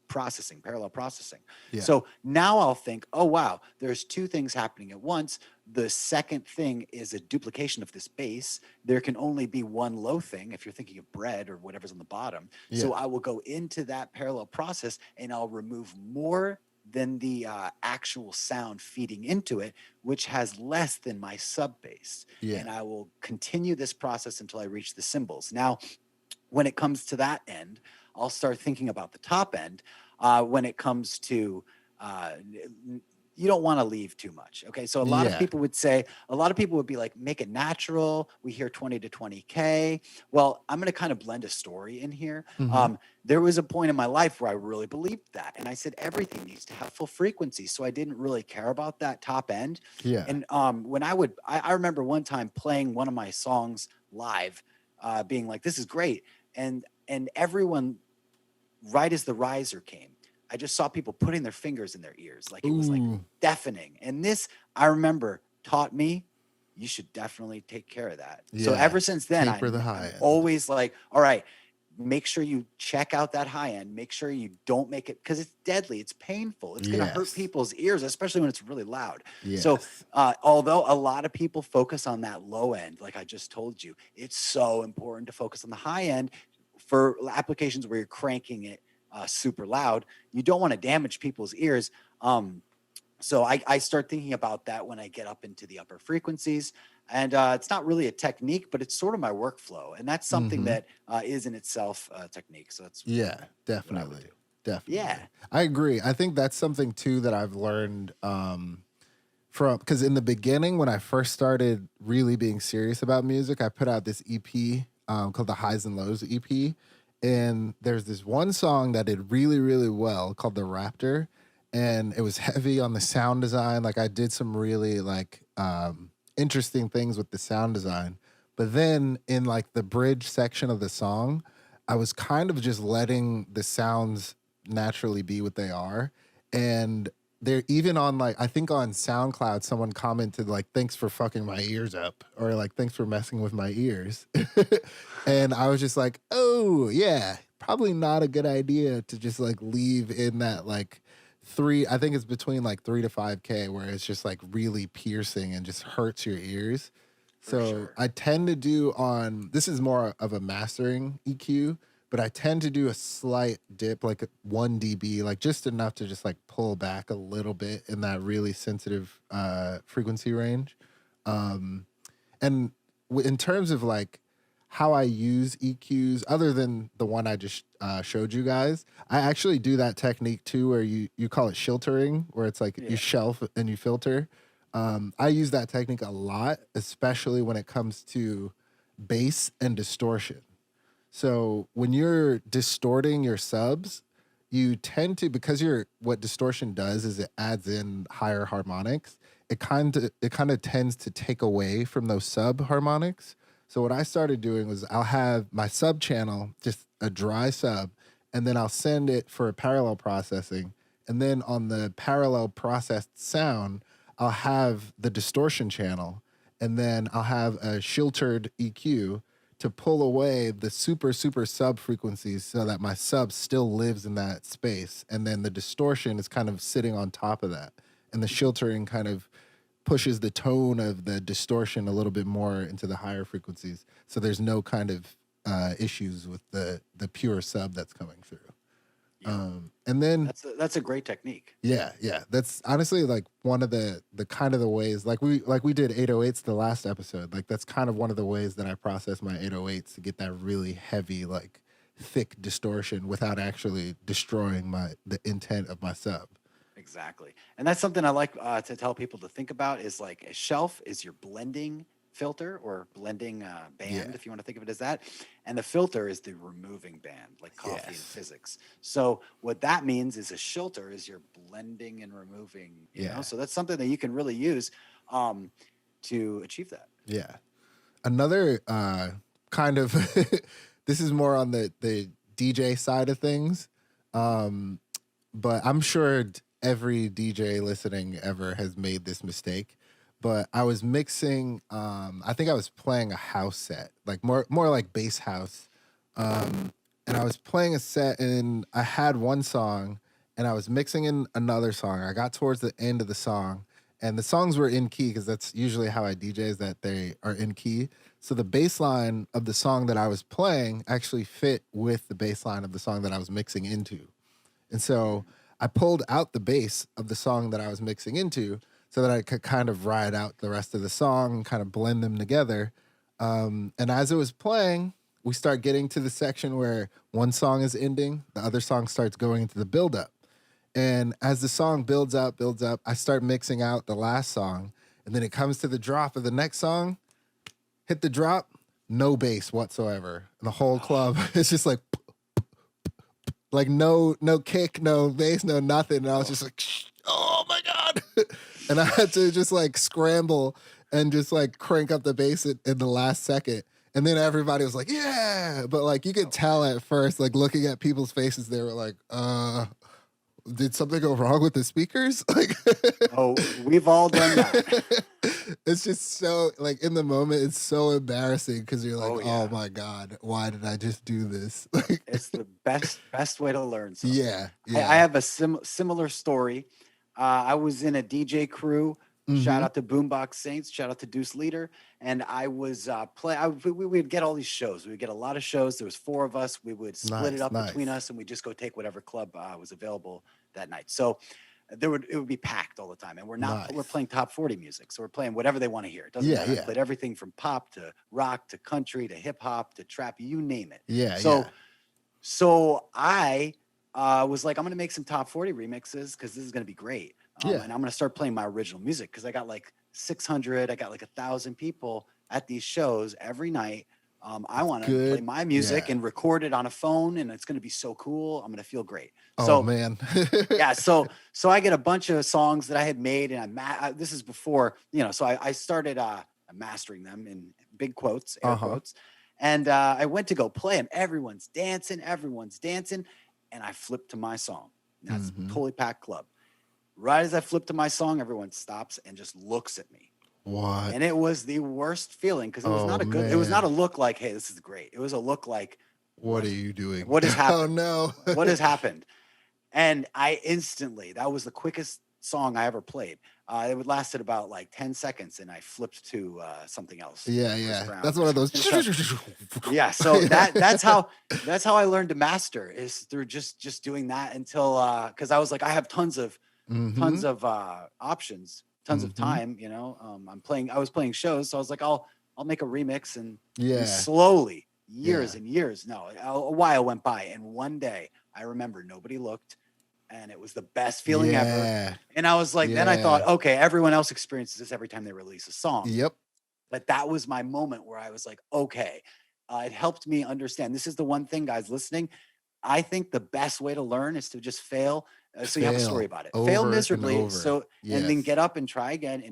processing, parallel processing. Yeah. So now I'll think, oh, wow, there's two things happening at once. The second thing is a duplication of this bass. There can only be one low thing if you're thinking of bread or whatever's on the bottom. Yeah. So I will go into that parallel process and I'll remove more than the actual sound feeding into it, which has less than my sub bass. Yeah. And I will continue this process until I reach the cymbals. Now, when it comes to that end, I'll start thinking about the top end. When it comes to, you don't want to leave too much. Okay. So a lot of people would say, a lot of people would be like, make it natural. We hear 20 to 20K. Well, I'm going to kind of blend a story in here. Mm-hmm. There was a point in my life where I really believed that. And I said, everything needs to have full frequency. So I didn't really care about that top end. Yeah. And when I remember one time playing one of my songs live, being like, this is great. And everyone, right as the riser came, I just saw people putting their fingers in their ears. Like it was like deafening. And this, I remember, taught me you should definitely take care of that. So ever since then, I'm always like, all right, make sure you check out that high end. Make sure you don't make it, because it's deadly. It's painful. It's going to hurt people's ears, especially when it's really loud. So although a lot of people focus on that low end, like I just told you, it's so important to focus on the high end for applications where you're cranking it super loud. You don't want to damage people's ears. So I start thinking about that when I get up into the upper frequencies. And it's not really a technique, but it's sort of my workflow. And that's something that is in itself a technique. So that's definitely. Yeah. I agree. I think that's something too that I've learned from, because in the beginning, when I first started really being serious about music, I put out this EP called the Highs and Lows EP. And there's this one song that did really, really well called The Raptor. And it was heavy on the sound design. Like I did some really like interesting things with the sound design. But then in like the bridge section of the song, I was kind of just letting the sounds naturally be what they are. And they're even on like, I think on SoundCloud, someone commented like, thanks for fucking my ears up, or like, thanks for messing with my ears. And I was just like, oh yeah, probably not a good idea to just like leave in that like I think it's between like 3 to 5K where it's just like really piercing and just hurts your ears. So I tend to do this is more of a mastering EQ, but I tend to do a slight dip, like 1 dB, like just enough to just like pull back a little bit in that really sensitive frequency range. And in terms of like how I use EQs, other than the one I just showed you guys, I actually do that technique too, where you call it shiltering, where it's like you shelf and you filter. I use that technique a lot, especially when it comes to bass and distortion. So when you're distorting your subs, you tend to, because what distortion does is it adds in higher harmonics. It kind of tends to take away from those sub harmonics. So what I started doing was I'll have my sub channel, just a dry sub, and then I'll send it for parallel processing. And then on the parallel processed sound, I'll have the distortion channel, and then I'll have a shiltered EQ to pull away the super, super sub frequencies so that my sub still lives in that space. And then the distortion is kind of sitting on top of that. And the shiltering kind of pushes the tone of the distortion a little bit more into the higher frequencies. So there's no kind of issues with the pure sub that's coming through. And then that's a great technique. Yeah. That's honestly like one of the kind of the ways, like we did 808s the last episode. Like that's kind of one of the ways that I process my 808s to get that really heavy, like thick distortion without actually destroying the intent of my sub. Exactly. And that's something I like to tell people to think about is like a shelf is your blending filter or blending Yeah. band, if you want to think of it as that. And the filter is the removing band, like coffee and Yes. physics. So what that means is a filter is your blending and removing, you know? Yeah. So that's something that you can really use um, to achieve that. Yeah. Another kind of this is more on the DJ side of things. But I'm sure every DJ listening ever has made this mistake. But I was mixing I think I was playing a house set, like more like bass house. And I was playing a set and I had one song and I was mixing in another song. I got towards the end of the song and the songs were in key because that's usually how I DJ is that they are in key. So the bass line of the song that I was playing actually fit with the bass line of the song that I was mixing into. And so I pulled out the bass of the song that I was mixing into so that I could kind of ride out the rest of the song and kind of blend them together. And as it was playing, we start getting to the section where one song is ending, the other song starts going into the buildup. And as the song builds up, I start mixing out the last song. And then it comes to the drop of the next song, hit the drop, no bass whatsoever. And the whole club is just like no kick, no bass, no nothing. And I was just like, oh my God. And I had to just like scramble and just like crank up the bass in the last second. And then everybody was like, yeah. But like you could tell at first, like looking at people's faces, they were like, did something go wrong with the speakers? Like, Oh, we've all done that. It's just so like in the moment, it's so embarrassing because you're like, yeah. oh my God, why did I just do this? It's the best way to learn something. Yeah. I have a similar story. I was in a DJ crew. Shout out to Boombox Saints. Shout out to Deuce Leader. And I was we would get all these shows. We would get a lot of shows. There was 4 of us. We would split it up between us, and we just go take whatever club was available that night. So it would be packed all the time. And we're playing top 40 music. So we're playing whatever they want to hear. It doesn't matter. I played everything from pop to rock to country to hip hop to trap, you name it. Yeah. So I was like, I'm going to make some top 40 remixes because this is going to be great. And I'm going to start playing my original music because I got like 600, I got like 1,000 people at these shows every night. I want to play my music and record it on a phone, and it's going to be so cool. I'm going to feel great. Oh, man. So I get a bunch of songs that I had made, and this is before, so I started mastering them in big quotes, air quotes. And I went to go play them. Everyone's dancing. And I flipped to my song. That's totally packed club. Right as I flip to my song, everyone stops and just looks at me. What? And it was the worst feeling because it was not a good, it was not a look like, hey, this is great. It was a look like, what are you doing? What has happened? Oh, no. What has happened? And I instantly, that was the quickest song I ever played. It would lasted about like 10 seconds and I flipped to something else. Yeah. That's one of those. Yeah. So that's how I learned to master is through just doing that until, cause I was like, I have tons of options, tons of time, I was playing shows. So I was like, I'll make a remix and slowly years and years. No, a while went by. And one day I remember nobody looked and it was the best feeling ever. And I was like, then I thought, okay, everyone else experiences this every time they release a song. Yep. But that was my moment where I was like, okay, it helped me understand. This is the one thing, guys, listening. I think the best way to learn is to just fail. So you have a story about it. Fail miserably. And then get up and try again.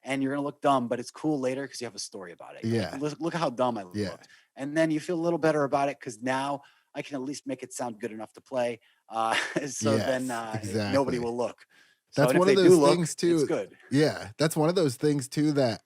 And you're going to look dumb, but it's cool later because you have a story about it. Yeah. Like, look how dumb I looked. And then you feel a little better about it because now I can at least make it sound good enough to play. Then nobody will look. That's one of those things too. It's good. Yeah. That's one of those things too that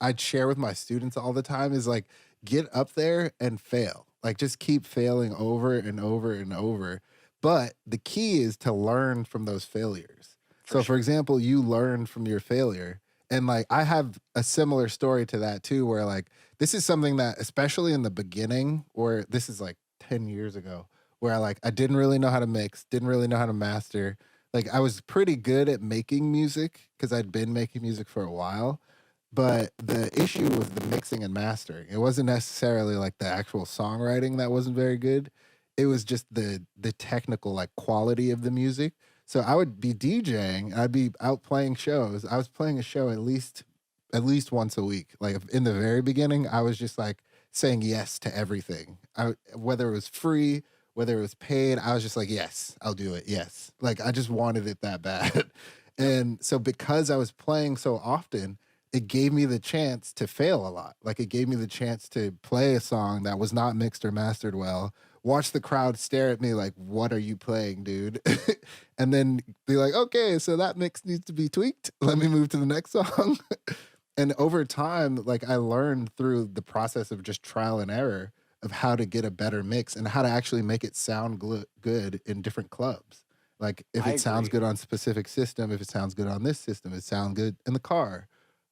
I'd share with my students all the time is like, get up there and fail. Like just keep failing over and over and over. But the key is to learn from those failures. For example, you learn from your failure. And like I have a similar story to that too, where like this is something that, especially in the beginning, or this is like 10 years ago, where I didn't really know how to mix, didn't really know how to master. Like I was pretty good at making music because I'd been making music for a while. But the issue was the mixing and mastering. It wasn't necessarily like the actual songwriting that wasn't very good. It was just the technical like quality of the music. So I would be DJing, I'd be out playing shows. I was playing a show at least once a week. Like in the very beginning, I was just like saying yes to everything. Whether it was free, whether it was paid, I was just like, yes, I'll do it. Yes. Like I just wanted it that bad. Yep. And so because I was playing so often, it gave me the chance to fail a lot. Like it gave me the chance to play a song that was not mixed or mastered well, watch the crowd stare at me like, what are you playing, dude? And then be like, okay, so that mix needs to be tweaked. Let me move to the next song. And over time, like I learned through the process of just trial and error of how to get a better mix and how to actually make it sound good in different clubs. Like if I it sounds agree. good on specific system, if it sounds good on this system, it sounds good in the car.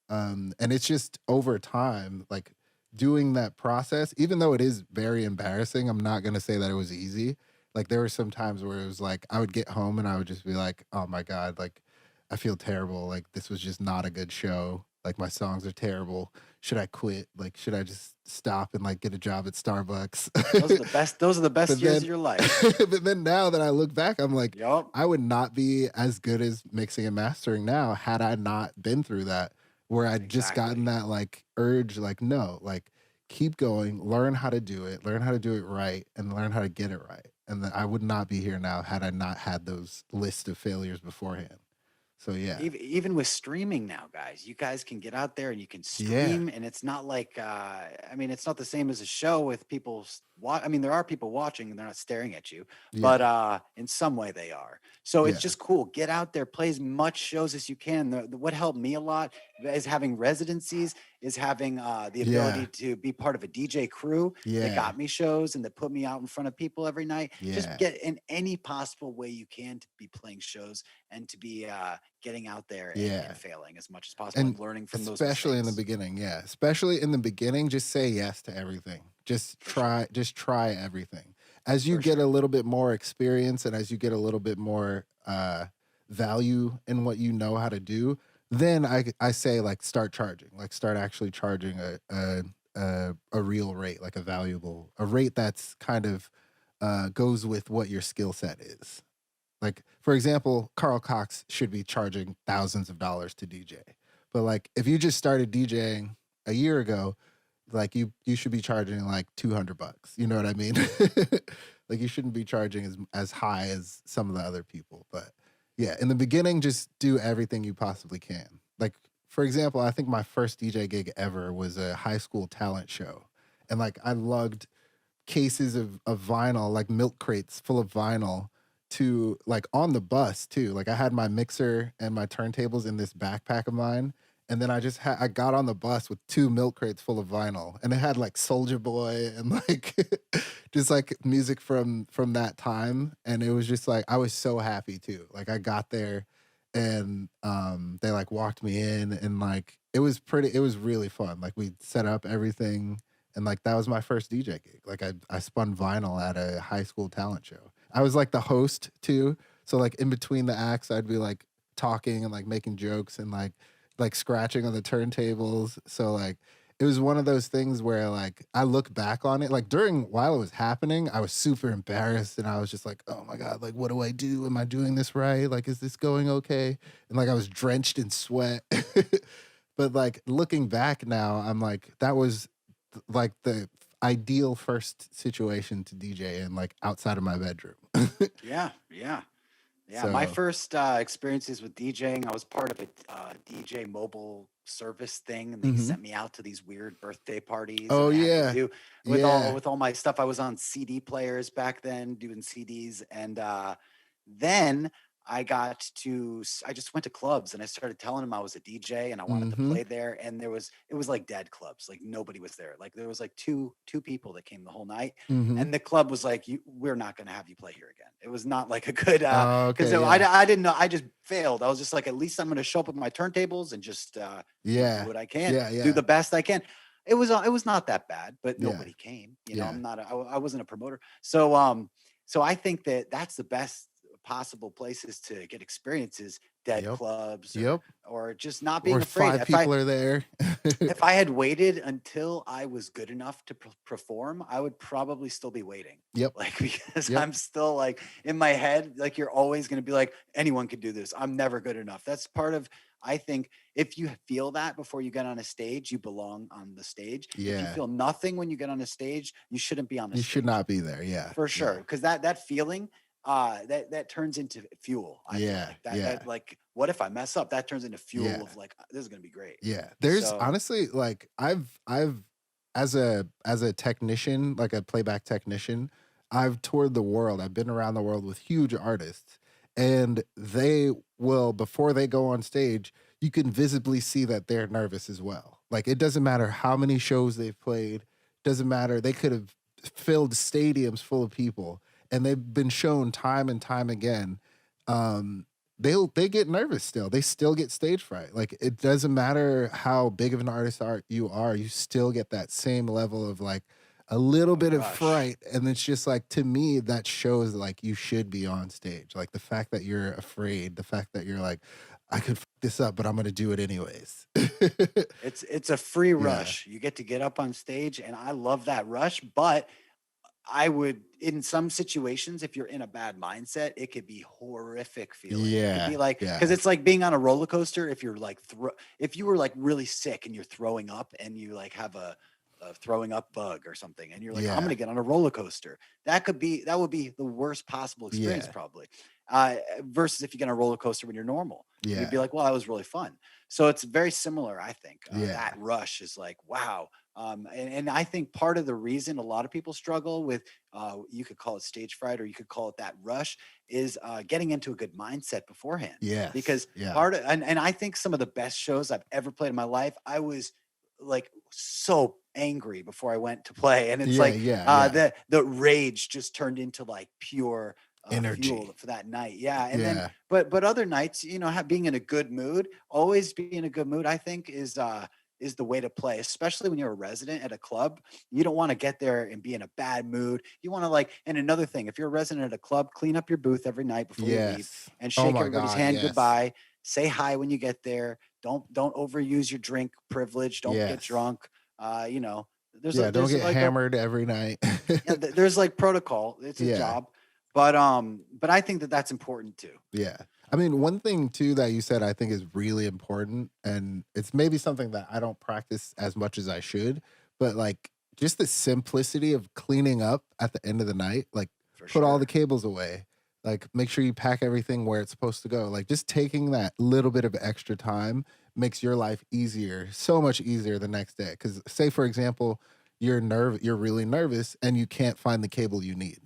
And it's just over time, like doing that process, even though it is very embarrassing, I'm not gonna say that it was easy. Like there were some times where it was like I would get home and I would just be like, oh my God, like I feel terrible. Like this was just not a good show. Like my songs are terrible. Should I quit? Like, should I just stop and like get a job at Those are Starbucks? the best. Those are the best But years of then your life. but then now that I look back, I'm like, Yup. I would not be as good as mixing and mastering now had I not been through that, where I'd just gotten Exactly. that like urge, like, no, like keep going, learn how to do it, learn how to do it right, and learn how to get it right. And then I would not be here now had I not had those list of failures beforehand. So yeah. Even with streaming now, guys, you guys can get out there and you can Yeah. stream, and it's not like I mean, it's not the same as a show with people I mean, there are people watching and they're not staring at you, but Yeah. in some way they are. So it's Yeah. just cool. Get out there, play as much shows as you can. What helped me a lot is having residencies, is having the ability Yeah. to be part of a DJ crew that Yeah. got me shows and that put me out in front of people every night. Just Yeah. get in any possible way you can to be playing shows and to be getting out there and Yeah. failing as much as possible And and learning from those especially in the mistakes. beginning, yeah. Especially in the beginning, just say yes to everything. For sure. Just try everything. As you For get a sure. little bit more experience and as you get a little bit more value in what you know how to do, then I say like start charging. Like start actually charging a real rate, like a rate that's kind of goes with what your skill set is. Like, for example, Carl Cox should be charging thousands of dollars to DJ. But like if you just started DJing a year ago, like you should be charging like 200 bucks. You know what I mean? Like you shouldn't be charging as high as some of the other people. But yeah, in the beginning just do everything you possibly can. Like for example, I think my first DJ gig ever was a high school talent show. And like I lugged cases of vinyl, like milk crates full of vinyl to like on the bus too. Like I had my mixer and my turntables in this backpack of mine. And then I got on the bus with two milk crates full of vinyl. And it had like Soldier Boy and like just like music from that time. And it was just like I was so happy too. Like I got there and they like walked me in and like it was really fun. Like we set up everything and like that was my first DJ gig. Like I spun vinyl at a high school talent show. I was like the host too. So like in between the acts, I'd be like talking and like making jokes and like scratching on the turntables. So like it was one of those things where like I look back on it, like while it was happening, I was super embarrassed and I was just like, oh my God, like what do I do? Am I doing this right? Like, is this going okay? And like I was drenched in sweat. But like looking back now, I'm like, that was like the ideal first situation to DJ in, like outside of my bedroom. Yeah, yeah, yeah. My So, first experiences with DJing, I was part of a DJ mobile service thing, and they mhm. sent me out to these weird birthday parties, and Oh I had to yeah, do yeah. with all my stuff. I was on CD players back then, doing CDs, and then I just went to clubs and I started telling them I was a DJ and I wanted to Mm-hmm. play there, and it was like dead clubs, like nobody was there. Like there was like two people that came the whole night, Mm-hmm. and the club was like, we're not going to have you play here again. It was not like a good Oh, because okay, yeah, I didn't know. I just failed. I was just like, at least I'm going to show up with my turntables and just do yeah, what I can, yeah, do yeah, the best I can. It was not that bad, but yeah, nobody came. You know, yeah, I wasn't a promoter, so I think that that's the best possible places to get experiences dead Yep. clubs Yep. or just not Or being afraid. 5 people are there. If I had waited until I was good enough to perform, I would probably still be waiting. Yep. Like, because Yep. I'm still like in my head, like you're always going to be like, anyone could do this. I'm never good enough. That's part of, I think, if you feel that before you get on a stage, you belong on the stage. If you Yeah. feel nothing when you get on a stage, you shouldn't be on a You should stage not be there. Yeah. for sure. Yeah. Because that feeling, that turns into fuel. I feel Yeah. like that, Yeah. that like, what if I mess up? That turns into fuel Yeah. of like, this is going to be great. Yeah. There's So, honestly like I've as a technician, like a playback technician, I've toured the world. I've been around the world with huge artists, and they will, before they go on stage, you can visibly see that they're nervous as well. Like it doesn't matter how many shows they've played, doesn't matter. They could have filled stadiums full of people, and they've been shown time and time again. Um, they get nervous still. They still get stage fright. Like it doesn't matter how big of an artist you still get that same level of like a little a bit of rush. fright. And it's just like, to me, that shows like you should be on stage. Like the fact that you're afraid, the fact that you're like, I could this up, but I'm gonna do it anyways. It's a free Yeah. rush. You get to get up on stage, and I love that rush. But I would, in some situations, if you're in a bad mindset, it could be horrific feeling. It could Yeah. be like, because Yeah. it's like being on a roller coaster. If you're like, if you were like really sick and you're throwing up and you like have a throwing up bug or something, and you're like, I'm Yeah. gonna get on a roller coaster. That would be the worst possible experience Yeah. probably. Versus if you get on a roller coaster when you're normal, you'd be Yeah. like, well, that was really fun. So it's very similar, I think. That Yeah. rush is like, wow. And I think part of the reason a lot of people struggle with, you could call it stage fright or you could call it that rush, is getting into a good mindset beforehand. Yes. Because Yeah. and I think some of the best shows I've ever played in my life, I was like so angry before I went to play, and it's Yeah. like Yeah. Yeah. the rage just turned into like pure fuel Energy. for that night. Yeah, and then Yeah. but other nights, being in a good mood, always being in a good mood, I think is the way to play, especially when you're a resident at a club. You don't want to get there and be in a bad mood. You want to like, and another thing, if you're a resident at a club, clean up your booth every night before you leave Yes. and Oh shake my everybody's God. hand Yes. goodbye. Say hi when you get there. Don't overuse your drink privilege. Don't get Yes. drunk. You know, Yeah, don't there's get like a hammered every night. yeah, there's like protocol. It's a Yeah, job, but I think that that's important too. yeah. I mean, one thing too that you said I think is really important, and it's maybe something that I don't practice as much as I should, but like just the simplicity of cleaning up at the end of the night, like For put all the sure. cables away, like make sure you pack everything where it's supposed to go. Like just taking that little bit of extra time makes your life easier, so much easier the next day. Because say for example, you're really nervous and you can't find the cable you need.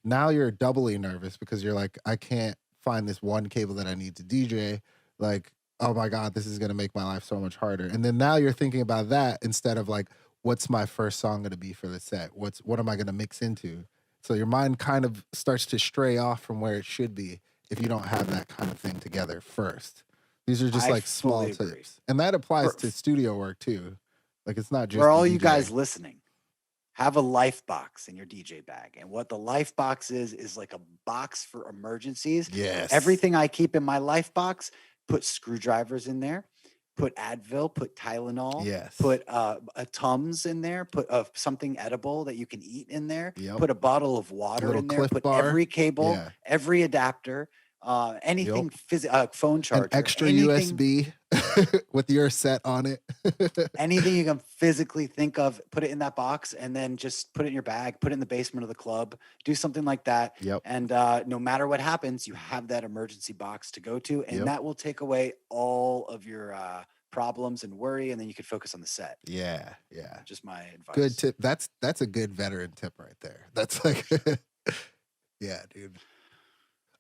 Now you're doubly nervous because you're like, I can't find this one cable that I need to DJ. Like, oh my God, this is gonna make my life so much harder. And then now you're thinking about that instead of like, what's my first song gonna be for the set? What am I gonna mix into? So your mind kind of starts to stray off from where it should be if you don't have that kind of thing together first. These are just I like small fully agree. tips. And that applies For to studio work too. Like it's not for just the all you guys DJing. listening, have a life box in your DJ bag. And what the life box is like a box for emergencies. Yes. Everything I keep in my life box, put screwdrivers in there, put Advil, put Tylenol, Yes. put a Tums in there, put something edible that you can eat in there, Yep. put a bottle of A water little in there, Cliff put Bar. every cable, Yeah. every adapter, Yep. anything, phone An charger, extra USB with your set on it. anything you can physically think of, put it in that box and then just put it in your bag, put it in the basement of the club, do something like that. Yep. And no matter what happens, you have that emergency box to go to, and Yep. that will take away all of your problems and worry, and then you can focus on the set. Yeah. Yeah. Just my advice. Good tip. That's a good veteran tip right there. That's like yeah, dude.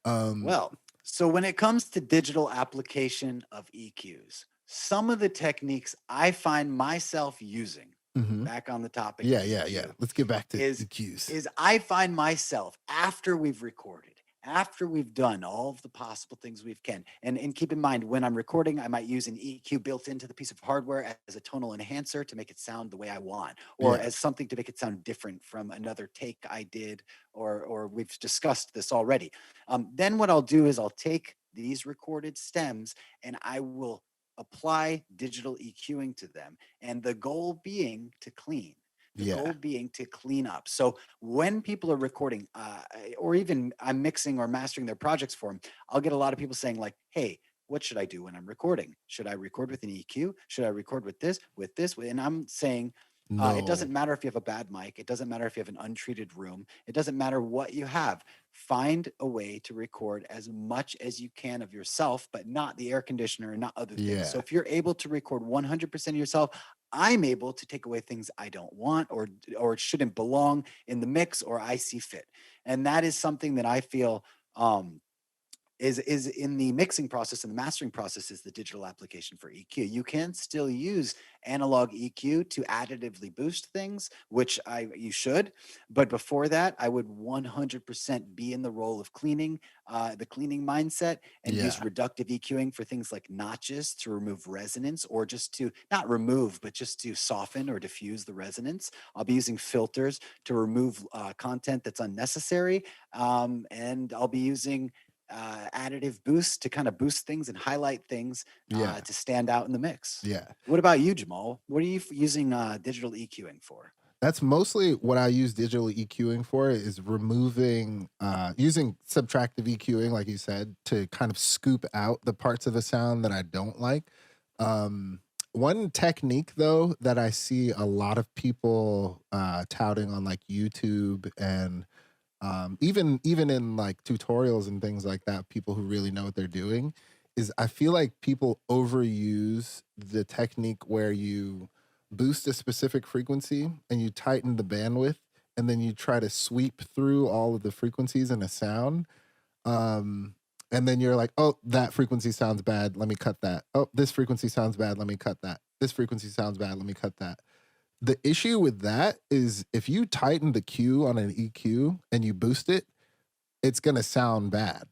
Well, so when it comes to digital application of EQs, some of the techniques I find myself using, mhm. back on the topic Yeah, of yeah, EQ, yeah. Let's get back to is EQs. is I find myself after we've recorded, after we've done all of the possible things we can, and keep in mind when I'm recording, I might use an EQ built into the piece of hardware as a tonal enhancer to make it sound the way I want, or Yeah. as something to make it sound different from another take I did, or we've discussed this already. Then what I'll do is I'll take these recorded stems and I will apply digital EQing to them. And the goal being to clean. The Yeah. goal being to clean up. So when people are recording, or even I'm mixing or mastering their projects for them, I'll get a lot of people saying like, "Hey, what should I do when I'm recording? Should I record with an EQ? Should I record with this, with this?" And I'm saying, it doesn't No. matter if you have a bad mic. It doesn't matter if you have an untreated room. It doesn't matter what you have. Find a way to record as much as you can of yourself, but not the air conditioner and not other things. So Yeah. if you're able to record 100% of yourself, I'm able to take away things I don't want or shouldn't belong in the mix or I see fit. And that is something that I feel is in the mixing process and the mastering process is the digital application for EQ. You can still use analog EQ to additively boost things, which you should. But before that, I would 100% be in the role of cleaning, the cleaning mindset, and use Yeah. reductive EQing for things like notches to remove resonance or just to not remove, but just to soften or diffuse the resonance. I'll be using filters to remove content that's unnecessary. And I'll be using additive boosts to kind of boost things and highlight things Yeah. to stand out in the mix. Yeah. What about you, Jamal? What are you using digital EQing for? That's mostly what I use digital EQing for, is removing, using subtractive EQing, like you said, to kind of scoop out the parts of a sound that I don't like. One technique though that I see a lot of people touting on like YouTube and even in like tutorials and things like that, people who really know what they're doing, is I feel like people overuse the technique where you boost a specific frequency and you tighten the bandwidth and then you try to sweep through all of the frequencies in a sound. Um, and then you're like, oh, that frequency sounds bad. Let me cut that. Oh, this frequency sounds bad. Let me cut that. This frequency sounds bad. Let me cut that. The issue with that is if you tighten the Q on an EQ and you boost it, it's going to sound bad.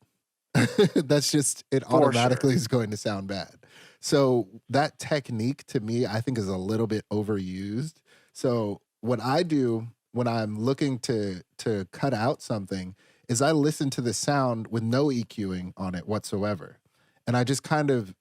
That's just, it For sure. automatically is going to sound bad. So that technique to me, I think is a little bit overused. So what I do when I'm looking to cut out something is I listen to the sound with no EQing on it whatsoever. And I just kind of,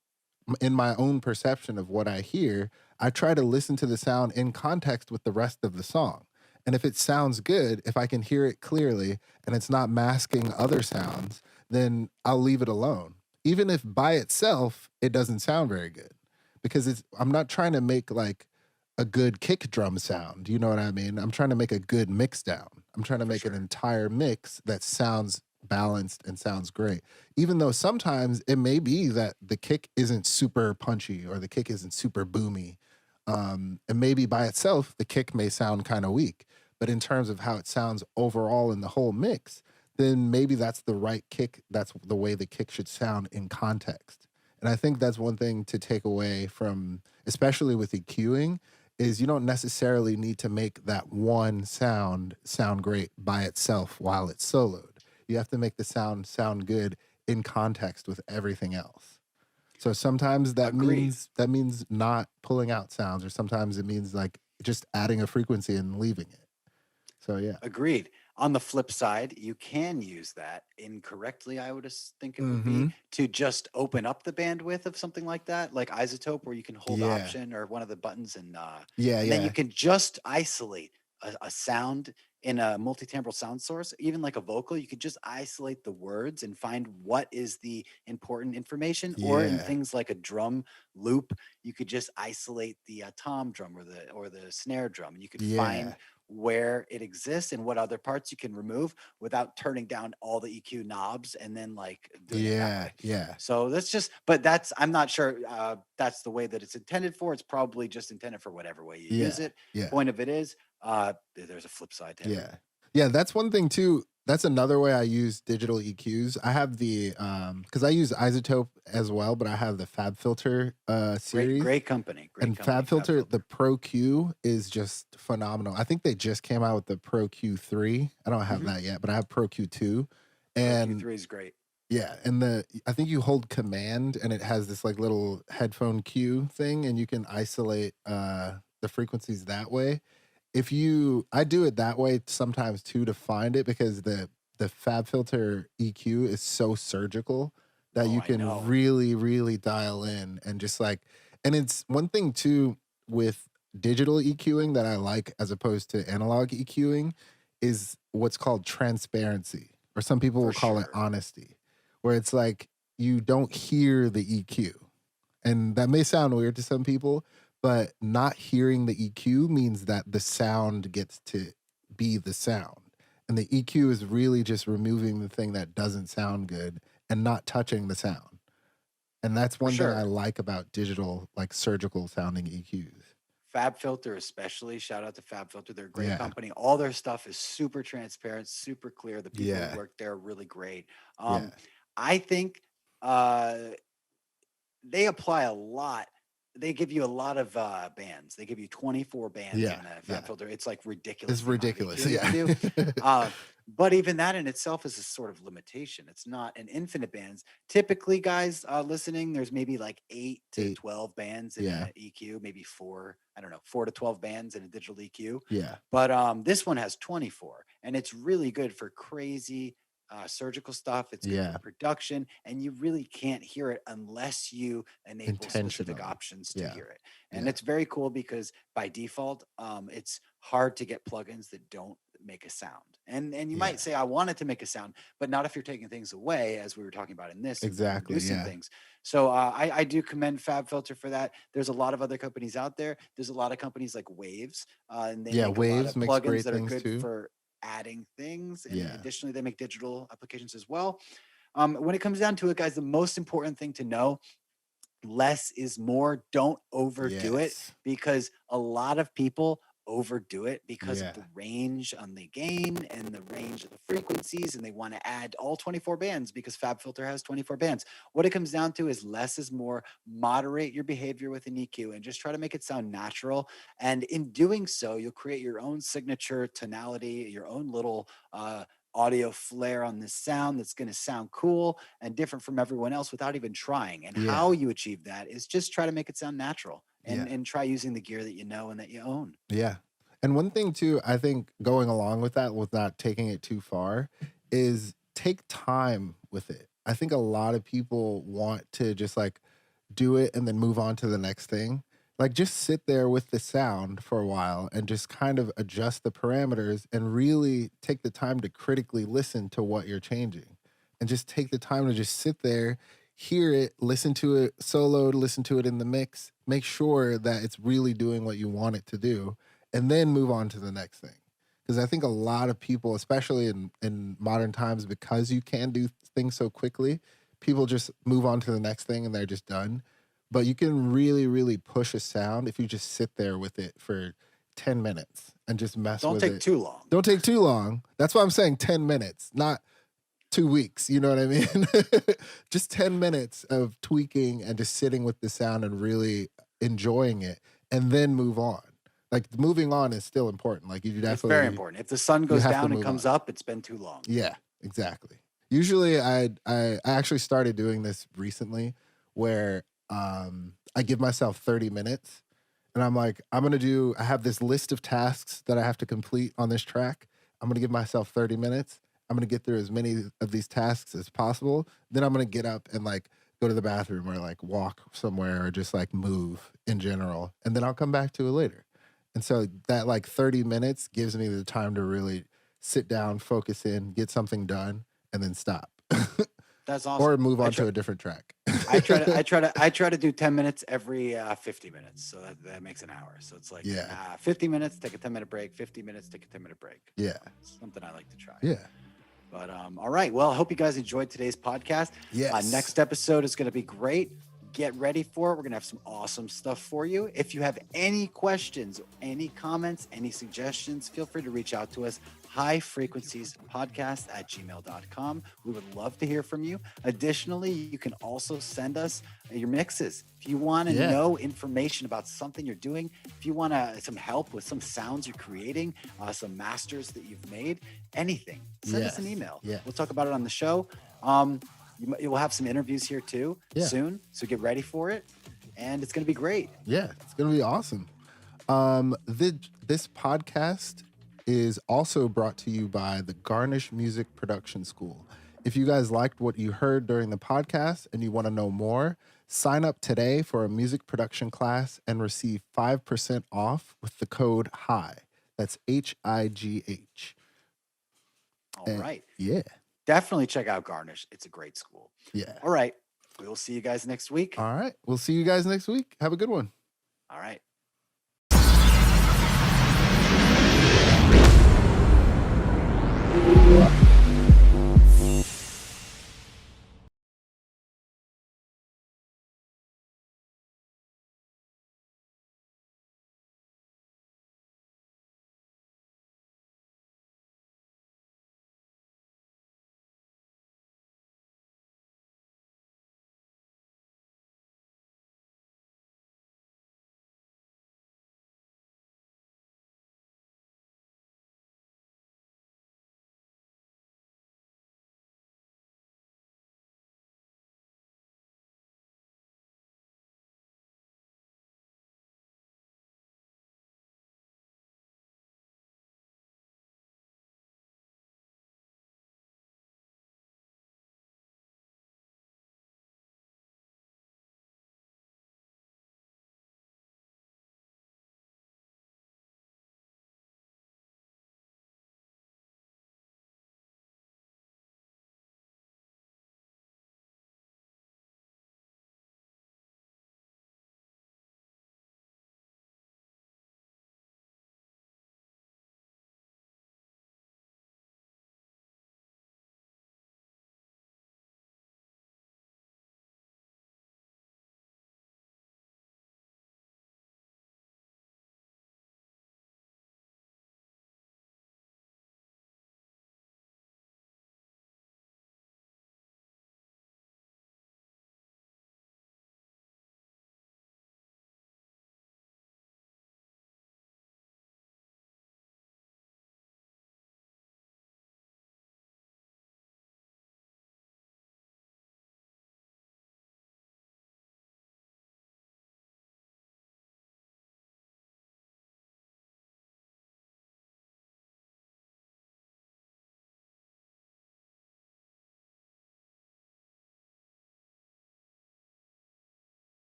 in my own perception of what I hear, I try to listen to the sound in context with the rest of the song. And if it sounds good, if I can hear it clearly and it's not masking other sounds, then I'll leave it alone. Even if by itself it doesn't sound very good. Because I'm not trying to make like a good kick drum sound. You know what I mean? I'm trying to make a good mix down. I'm trying to make an entire mix that sounds balanced and sounds great. Even though sometimes it may be that the kick isn't super punchy or the kick isn't super boomy. And maybe by itself, the kick may sound kind of weak. But in terms of how it sounds overall in the whole mix, then maybe that's the right kick. That's the way the kick should sound in context. And I think that's one thing to take away from, especially with EQing, is you don't necessarily need to make that one sound great by itself while it's soloed. You have to make the sound good in context with everything else. So sometimes that means not pulling out sounds, or sometimes it means like just adding a frequency and leaving it. So yeah. Agreed. On the flip side, you can use that incorrectly, I would think it would Mm-hmm. be, to just open up the bandwidth of something like that, like Isotope, where you can hold Option or one of the buttons and then you can just isolate a sound in a multi-timbral sound source, even like a vocal. You could just isolate the words and find what is the important information. Or in Yeah. things like a drum loop, you could just isolate the tom drum or the snare drum, and you could find where it exists and what other parts you can remove without turning down all the EQ knobs and then like doing it that way. Yeah. So I'm not sure that's the way that it's intended for. It's probably just intended for whatever way you use it. Yeah. Point of it is there's a flip side to it. Yeah, that's one thing too. That's another way I use digital EQs. I have the because I use Isotope as well, but I have the Fab Filter series. Great company. Fab Filter, the Pro Q is just phenomenal. I think they just came out with the Pro Q3. I don't have that yet, but I have Pro Q2. And Pro Q3 is great. Yeah, and I think you hold Command and it has this like little headphone cue thing, and you can isolate the frequencies that way. I do it that way sometimes too to find it, because the Fab Filter EQ is so surgical that Oh, you I can know. really, really dial in and just like, and it's one thing too with digital EQing that I like as opposed to analog EQing is what's called transparency, or some people For will call it sure. honesty, where it's like you don't hear the EQ. And that may sound weird to some people, but not hearing the EQ means that the sound gets to be the sound. And the EQ is really just removing the thing that doesn't sound good and not touching the sound. And that's For one thing I sure. like about digital, like surgical sounding EQs. Fab Filter, especially. Shout out to Fab Filter. They're a great Yeah. company. All their stuff is super transparent, super clear. The people who Yeah. work there are really great. Yeah. I think uh, they apply a lot. They give you a lot of bands. They give you 24 bands Yeah. in the Fab Yeah. Filter. It's like ridiculous It's the amount of ridiculous. EQing you can Yeah. do. Uh, but even that in itself is a sort of limitation. It's not an infinite bands. Typically, guys listening, there's maybe like 8 to Eight. 12 bands in Yeah. a EQ, maybe four, I don't know, 4 to 12 bands in a digital EQ. Yeah. But this one has 24, and it's really good for crazy surgical stuff. It's good for Yeah. production, and you really can't hear it unless you enable specific Intentionally. options to Yeah. hear it. And Yeah. it's very cool because by default, it's hard to get plugins that don't make a sound. And you Yeah. might say, I want it to make a sound, but not if you're taking things away, as we were talking about in this, and Exactly. reducing Yeah. things. So I do commend Fab Filter for that. There's a lot of other companies out there. There's a lot of companies like Waves, and they Yeah. make a lot Waves of makes plugins great that are things good too. for adding things. And Yeah. additionally, they make digital applications as well. When it comes down to it, guys, the most important thing to know, less is more. Don't overdo it, Yes. because a lot of people overdo it because of Yeah. the range on the gain and the range of the frequencies, and they want to add all 24 bands because Fab Filter has 24 bands. What it comes down to is less is more. Moderate your behavior with an EQ and just try to make it sound natural. And in doing so, you'll create your own signature tonality, your own little audio flair on this sound that's going to sound cool and different from everyone else without even trying. And Yeah. how you achieve that is just try to make it sound natural, Yeah. and try using the gear that you know and that you own. Yeah. And one thing too, I think going along with that, with not taking it too far, is take time with it. I think a lot of people want to just like do it and then move on to the next thing. Like just sit there with the sound for a while and just kind of adjust the parameters and really take the time to critically listen to what you're changing. And just take the time to just sit there, hear it, listen to it soloed, listen to it in the mix, make sure that it's really doing what you want it to do, and then move on to the next thing. Because I think a lot of people, especially in modern times, because you can do things so quickly, people just move on to the next thing and they're just done. But you can really, really push a sound if you just sit there with it for 10 minutes and just mess Don't with take it. too long. Don't take too long. That's why I'm saying 10 minutes, not 2 weeks. You know what I mean? Just 10 minutes of tweaking and just sitting with the sound and really enjoying it, and then move on. Like moving on is still important. Like you It's very definitely, important. If the sun you goes have to down and move on. comes up, it's been too long. Yeah, exactly. Usually I actually started doing this recently where I give myself 30 minutes and I'm like, I have this list of tasks that I have to complete on this track. I'm gonna give myself 30 minutes. I'm gonna get through as many of these tasks as possible. Then I'm gonna get up and like go to the bathroom or like walk somewhere or just like move in general. And then I'll come back to it later. And so that like 30 minutes gives me the time to really sit down, focus in, get something done, and then stop. That's Or awesome. move on to a different track. I try to do 10 minutes every 50 minutes. So that makes an hour. So it's like Yeah. 50 minutes, take a 10-minute break, 50 minutes, take a 10-minute break. Yeah. It's something I like to try. Yeah. But all right. Well, I hope you guys enjoyed today's podcast. Yes. Next episode is going to be great. Get ready for it. We're going to have some awesome stuff for you. If you have any questions, any comments, any suggestions, feel free to reach out to us. highfrequenciespodcast@gmail.com. We would love to hear from you. Additionally, you can also send us your mixes. If you want to know information about something you're doing, if you want some help with some sounds you're creating, some masters that you've made, anything, send us an email. Yeah. We'll talk about it on the show. You will have some interviews here too soon, so get ready for it, and it's going to be great. Yeah, it's going to be awesome. This podcast is also brought to you by the Garnish Music Production School. If you guys liked what you heard during the podcast and you want to know more, sign up today for a music production class and receive 5% off with the code HIGH. That's HIGH. All right. Yeah. Definitely check out Garnish. It's a great school. Yeah. All right. We will see you guys next week. All right. We'll see you guys next week. Have a good one. All right. Yeah.